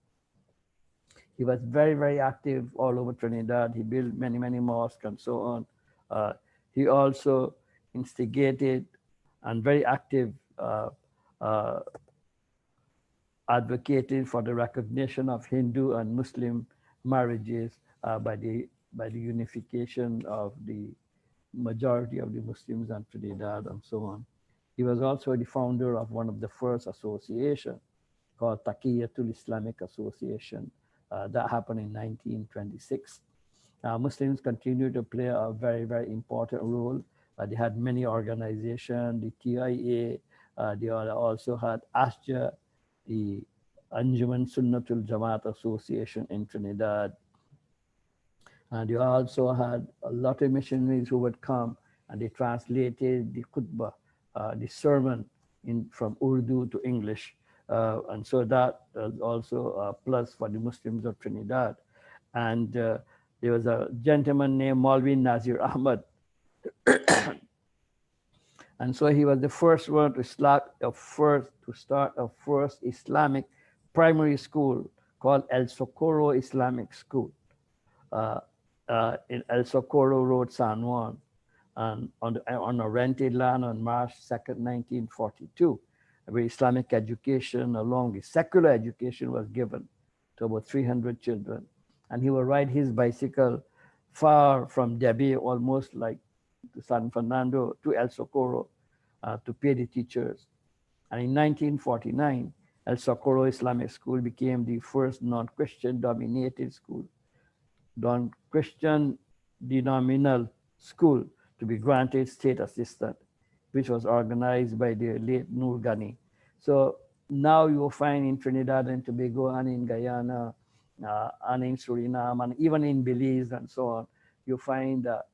He was very, very active all over Trinidad. He built many, many mosques and so on. He also instigated and very active advocated for the recognition of Hindu and Muslim marriages by the unification of the majority of the Muslims in Trinidad and so on. He was also the founder of one of the first associations called Taqiyatul Islamic Association. That happened in 1926. Muslims continue to play a very, very important role. They had many organizations, the TIA, they also had ASJA, the Anjuman Sunnatul Jamaat Association in Trinidad. And they also had a lot of missionaries who would come and they translated the khutbah, the sermon from Urdu to English. And so that was also a plus for the Muslims of Trinidad. And there was a gentleman named Maulvi Nazir Ahmad. And so he was the first one to start a first Islamic primary school called El Socorro Islamic School uh, in El Socorro Road, San Juan, and on a rented land on March 2nd, 1942, where Islamic education along with secular education was given to about 300 children. And he would ride his bicycle far from Debbie, almost like to San Fernando, to El Socorro, to pay the teachers. And in 1949, El Socorro Islamic School became the first non-Christian dominated school, non-Christian denominational school to be granted state assistance, which was organized by the late Noor Ghani. So now you will find in Trinidad and Tobago and in Guyana and in Suriname and even in Belize and so on, you find that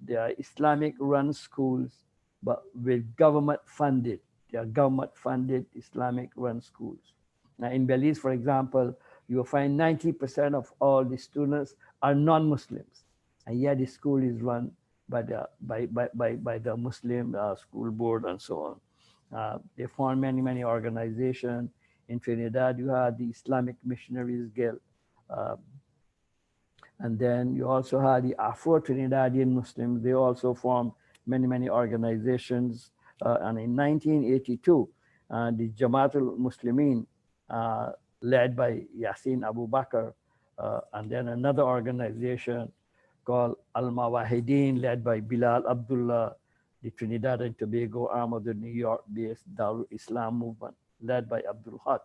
there are Islamic run schools, but with government funded. They are government funded Islamic run schools. Now in Belize, for example, you will find 90% of all the students are non-Muslims. And yet the school is run by the Muslim school board and so on. They form many, many organizations. In Trinidad, you have the Islamic Missionaries Guild. And then you also had the Afro-Trinidadian Muslims. They also formed many, many organizations. And in 1982, the Jamaatul Muslimin, led by Yasin Abu Bakr, and then another organization called Al-Mawahideen, led by Bilal Abdullah, the Trinidad and Tobago arm of the New York-based Darul Islam movement, led by Abdul Haq,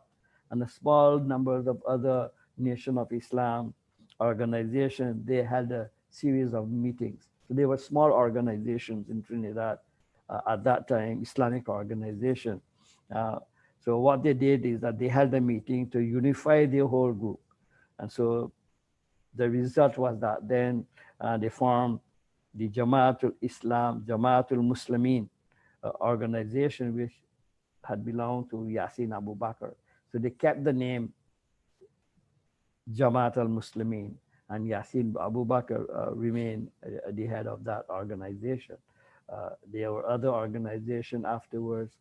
and a small number of other Nation of Islam organizations. They had a series of meetings. So they were small organizations in Trinidad at that time, Islamic organization. So what they did is that they held a meeting to unify the whole group. And so the result was that then they formed the Jamaatul Islam, Jamaatul Muslimin organization, which had belonged to Yasin Abu Bakr. So they kept the name Jamaat al-Muslimin, and Yasin Abu Bakr remained the head of that organization. There were other organizations afterwards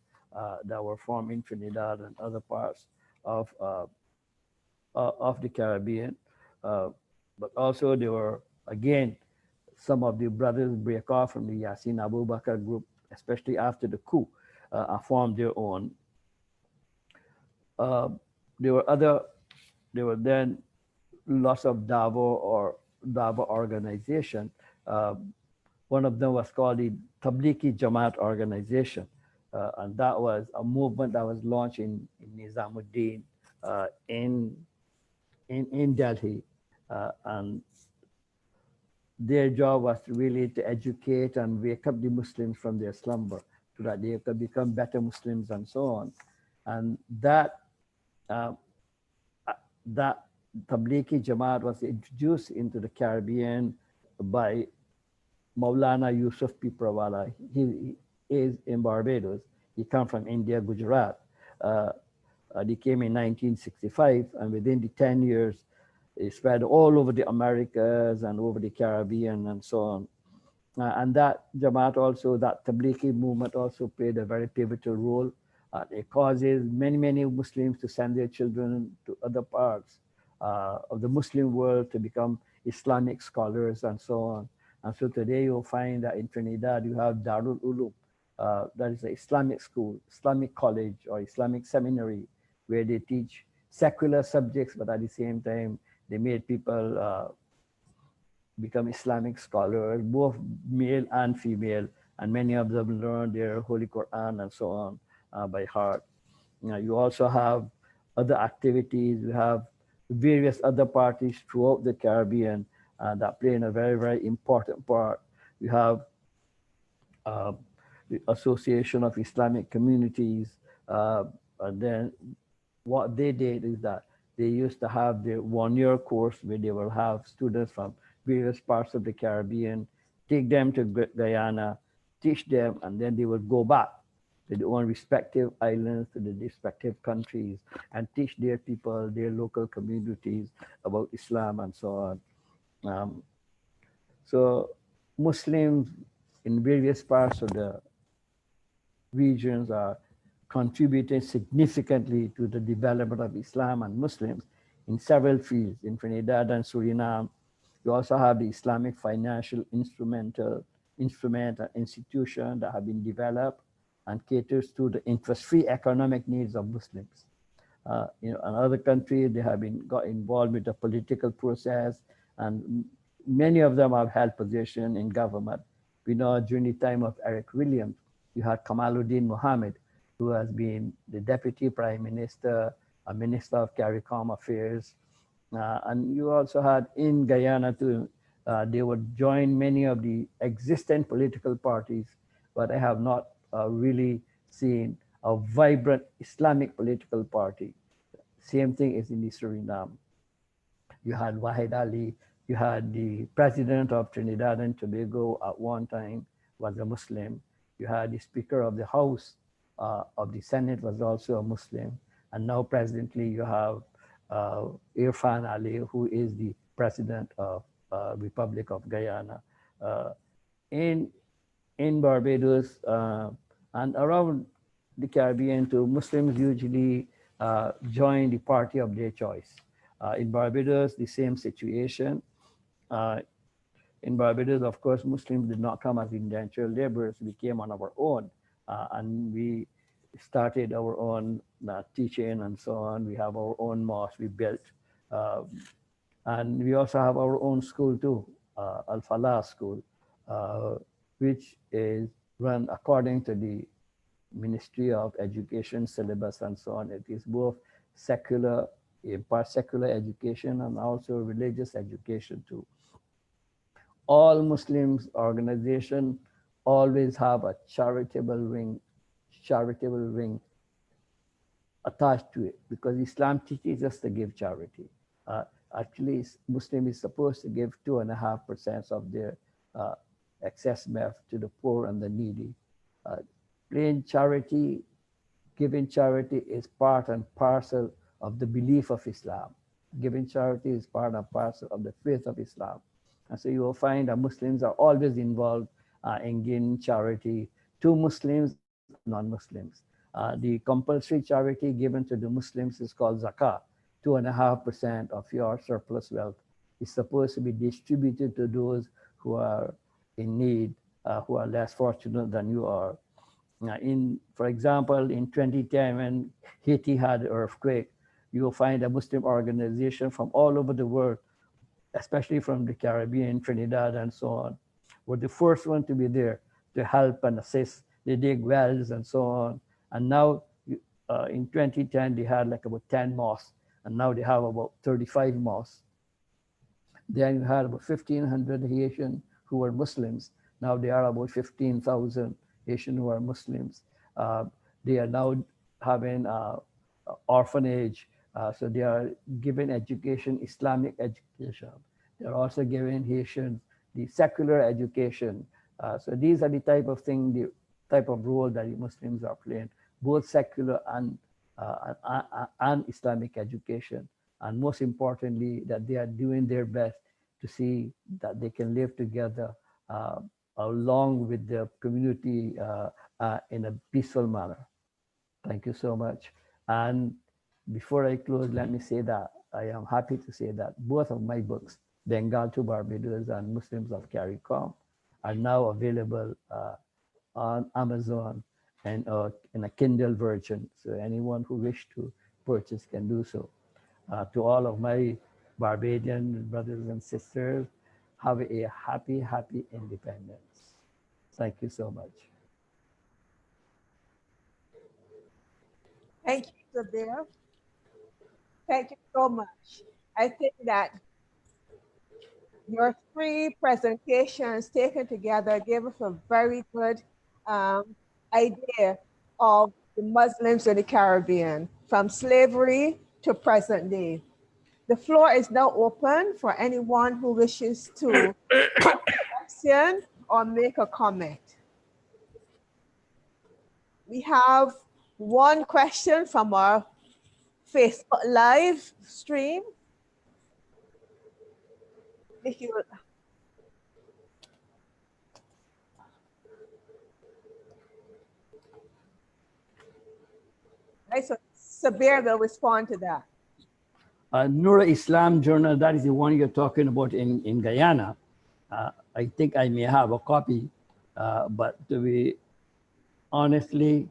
that were formed in Trinidad and other parts of the Caribbean. But also there were, again, some of the brothers break off from the Yasin Abu Bakr group, especially after the coup, formed their own. There were then lots of Davo organization. One of them was called the Tabliki Jamaat organization. And that was a movement that was launched in Nizamuddin in Delhi. And their job was really to educate and wake up the Muslims from their slumber so that they could become better Muslims and so on. And that Tabliki Jamaat was introduced into the Caribbean by Maulana Yusuf Piprawala. He is in Barbados. He came from India, Gujarat. He came in 1965, and within the 10 years, it spread all over the Americas and over the Caribbean and so on. And that Jamaat also, that Tabliki movement also played a very pivotal role. It causes many, many Muslims to send their children to other parts of the Muslim world to become Islamic scholars and so on. And so today you'll find that in Trinidad you have Darul Ulum, that is an Islamic school, Islamic college or Islamic seminary, where they teach secular subjects, but at the same time they made people become Islamic scholars, both male and female, and many of them learn their Holy Quran and so on by heart. You also have other activities. We have various other parties throughout the Caribbean that play in a very, very important part. We have uh, the Association of Islamic Communities. And then what they did is that they used to have their 1 year course where they will have students from various parts of the Caribbean, take them to Guyana, teach them, and then they would go back to their own respective islands, to the respective countries, and teach their people, their local communities about Islam and so on. Um, so Muslims in various parts of the regions are contributing significantly to the development of Islam and Muslims in several fields. In Trinidad and Suriname, you also have the Islamic financial instrument and institution that have been developed and caters to the interest-free economic needs of Muslims. In other countries, they have got involved with the political process, and many of them have held position in government. We know during the time of Eric Williams, you had Kamaluddin Mohammed, who has been the deputy prime minister, a minister of CARICOM affairs. And you also had in Guyana too, they would join many of the existing political parties, but I have not really seen a vibrant Islamic political party. Same thing is in the Suriname. You had Wahid Ali, you had the president of Trinidad and Tobago at one time was a Muslim. You had the Speaker of the House of the Senate was also a Muslim. And now presently you have Irfan Ali, who is the president of Republic of Guyana. Uh, in, in Barbados and around the Caribbean too, Muslims usually join the party of their choice. In Barbados, the same situation. Uh, in Barbados, of course, Muslims did not come as indentured laborers. We came on our own, and we started our own teaching and so on. We have our own mosque we built. Uh, and we also have our own school too, Al Falah School, uh, which is run according to the Ministry of Education syllabus and so on. It is both secular, in part secular education and also religious education too. All Muslims organization always have a charitable wing attached to it because Islam teaches us to give charity. Uh, Actually, Muslim is supposed to give 2.5% of their uh, excess wealth to the poor and the needy. Uh, Plain charity, giving charity is part and parcel of the belief of Islam. Giving charity is part and parcel of the faith of Islam. And so you will find that Muslims are always involved in giving charity to Muslims and non-Muslims. The compulsory charity given to the Muslims is called zakah. 2.5% of your surplus wealth is supposed to be distributed to those who are in need, who are less fortunate than you are. For example, in 2010, when Haiti had an earthquake, you will find a Muslim organization from all over the world, especially from the Caribbean, Trinidad, and so on, were the first one to be there to help and assist. They dig wells and so on. And now in 2010, they had like about 10 mosques, and now they have about 35 mosques. Then you had about 1,500 Haitian who were Muslims. Now they are about 15,000 Haitian who are Muslims. They are now having orphanage. So they are giving education, Islamic education. They're also giving Haitians the secular education. So these are the type of thing, the type of role that the Muslims are playing, both secular and Islamic education. And most importantly, that they are doing their best to see that they can live together along with the community in a peaceful manner. Thank you so much. And before I close, let me say that I am happy to say that both of my books, Bengal to Barbados and Muslims of CARICOM, are now available on Amazon and in a Kindle version. So anyone who wish to purchase can do so. To all of my Barbadian brothers and sisters, have a happy, happy independence. Thank you so much. Thank you, Sabir. Thank you so much. I think that your three presentations taken together gave us a very good um, idea of the Muslims in the Caribbean, from slavery to present day. The floor is now open for anyone who wishes to ask a question or make a comment. We have one question from our Facebook Live stream. If you, right, so Sabir will respond to that. Nura Islam Journal, that is the one you're talking about in Guyana. I think I may have a copy, but to be honestly,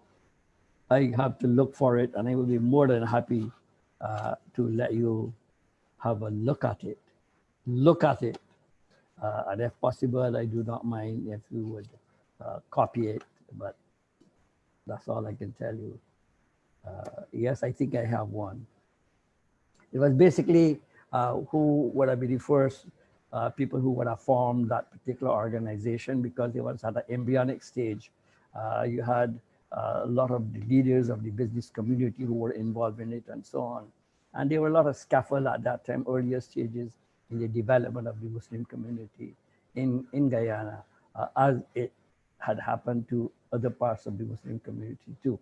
I have to look for it, and I will be more than happy to let you have a look at it. Look at it. And if possible, I do not mind if you would copy it, but that's all I can tell you. Yes, I think I have one. It was basically who would have been the first people who would have formed that particular organization, because it was at an embryonic stage. You had a lot of the leaders of the business community who were involved in it and so on. And there were a lot of scaffold at that time, earlier stages in the development of the Muslim community in Guyana, as it had happened to other parts of the Muslim community too.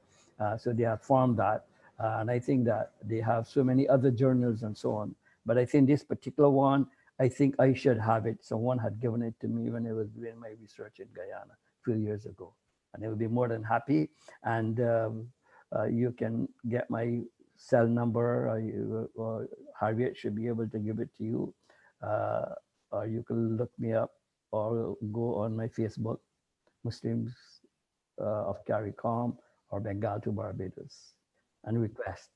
So they have formed that. And I think that they have so many other journals and so on. But I think this particular one, I think I should have it. Someone had given it to me when I was doing my research in Guyana a few years ago. And I would be more than happy. And you can get my cell number, or Harriet should be able to give it to you. Or you can look me up or go on my Facebook, Muslims of CARICOM or Bengal to Barbados, and request.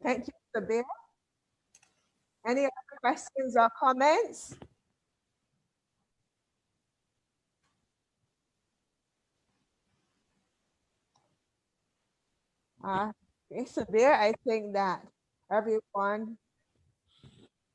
Thank you, Sabir. Any other questions or comments? Okay, Sabir, I think that everyone,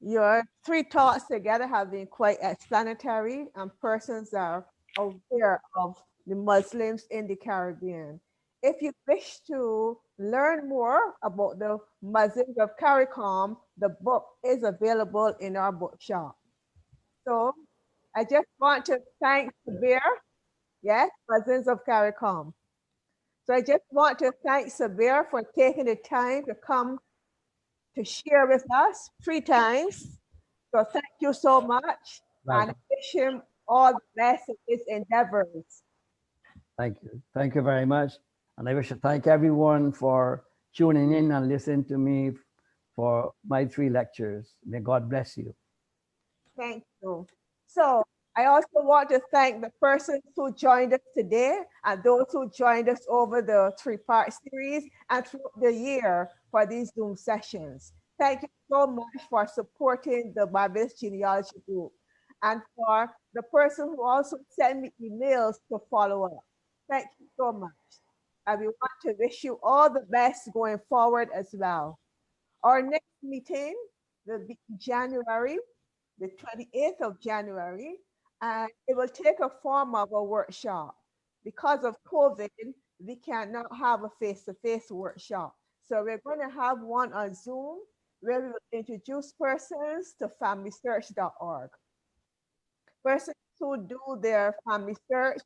your three thoughts together have been quite explanatory, and persons are aware of the Muslims in the Caribbean. If you wish to learn more about the Muslims of CARICOM, the book is available in our bookshop. So I just want to thank Sabir, yes, Muslims of CARICOM. So I just want to thank Sabir for taking the time to come to share with us 3 times. So thank you so much. Right. And I wish him all the best in his endeavors. Thank you. Thank you very much. And I wish to thank everyone for tuning in and listening to me for my 3 lectures. May God bless you. Thank you. So I also want to thank the persons who joined us today and those who joined us over the 3-part series and throughout the year for these Zoom sessions. Thank you so much for supporting the Barbados Genealogy Group and for the person who also sent me emails to follow up. Thank you so much. And we want to wish you all the best going forward as well. Our next meeting will be January the 28th of January, and it will take a form of a workshop. Because of COVID, we cannot have a face-to-face workshop. So we're going to have one on Zoom where we will introduce persons to familysearch.org. Persons who do their family search,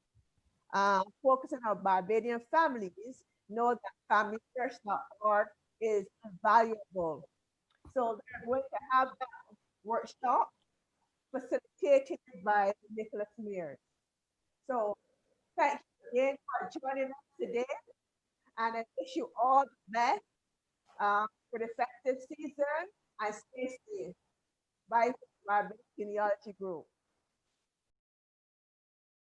focusing on Barbadian families, know that familysearch.org is valuable. So they're going to have that workshop facilitated by Nicholas Mears. So thank you again for joining us today, and I wish you all the best for the festive season, and stay safe. Bye from our Genealogy Group.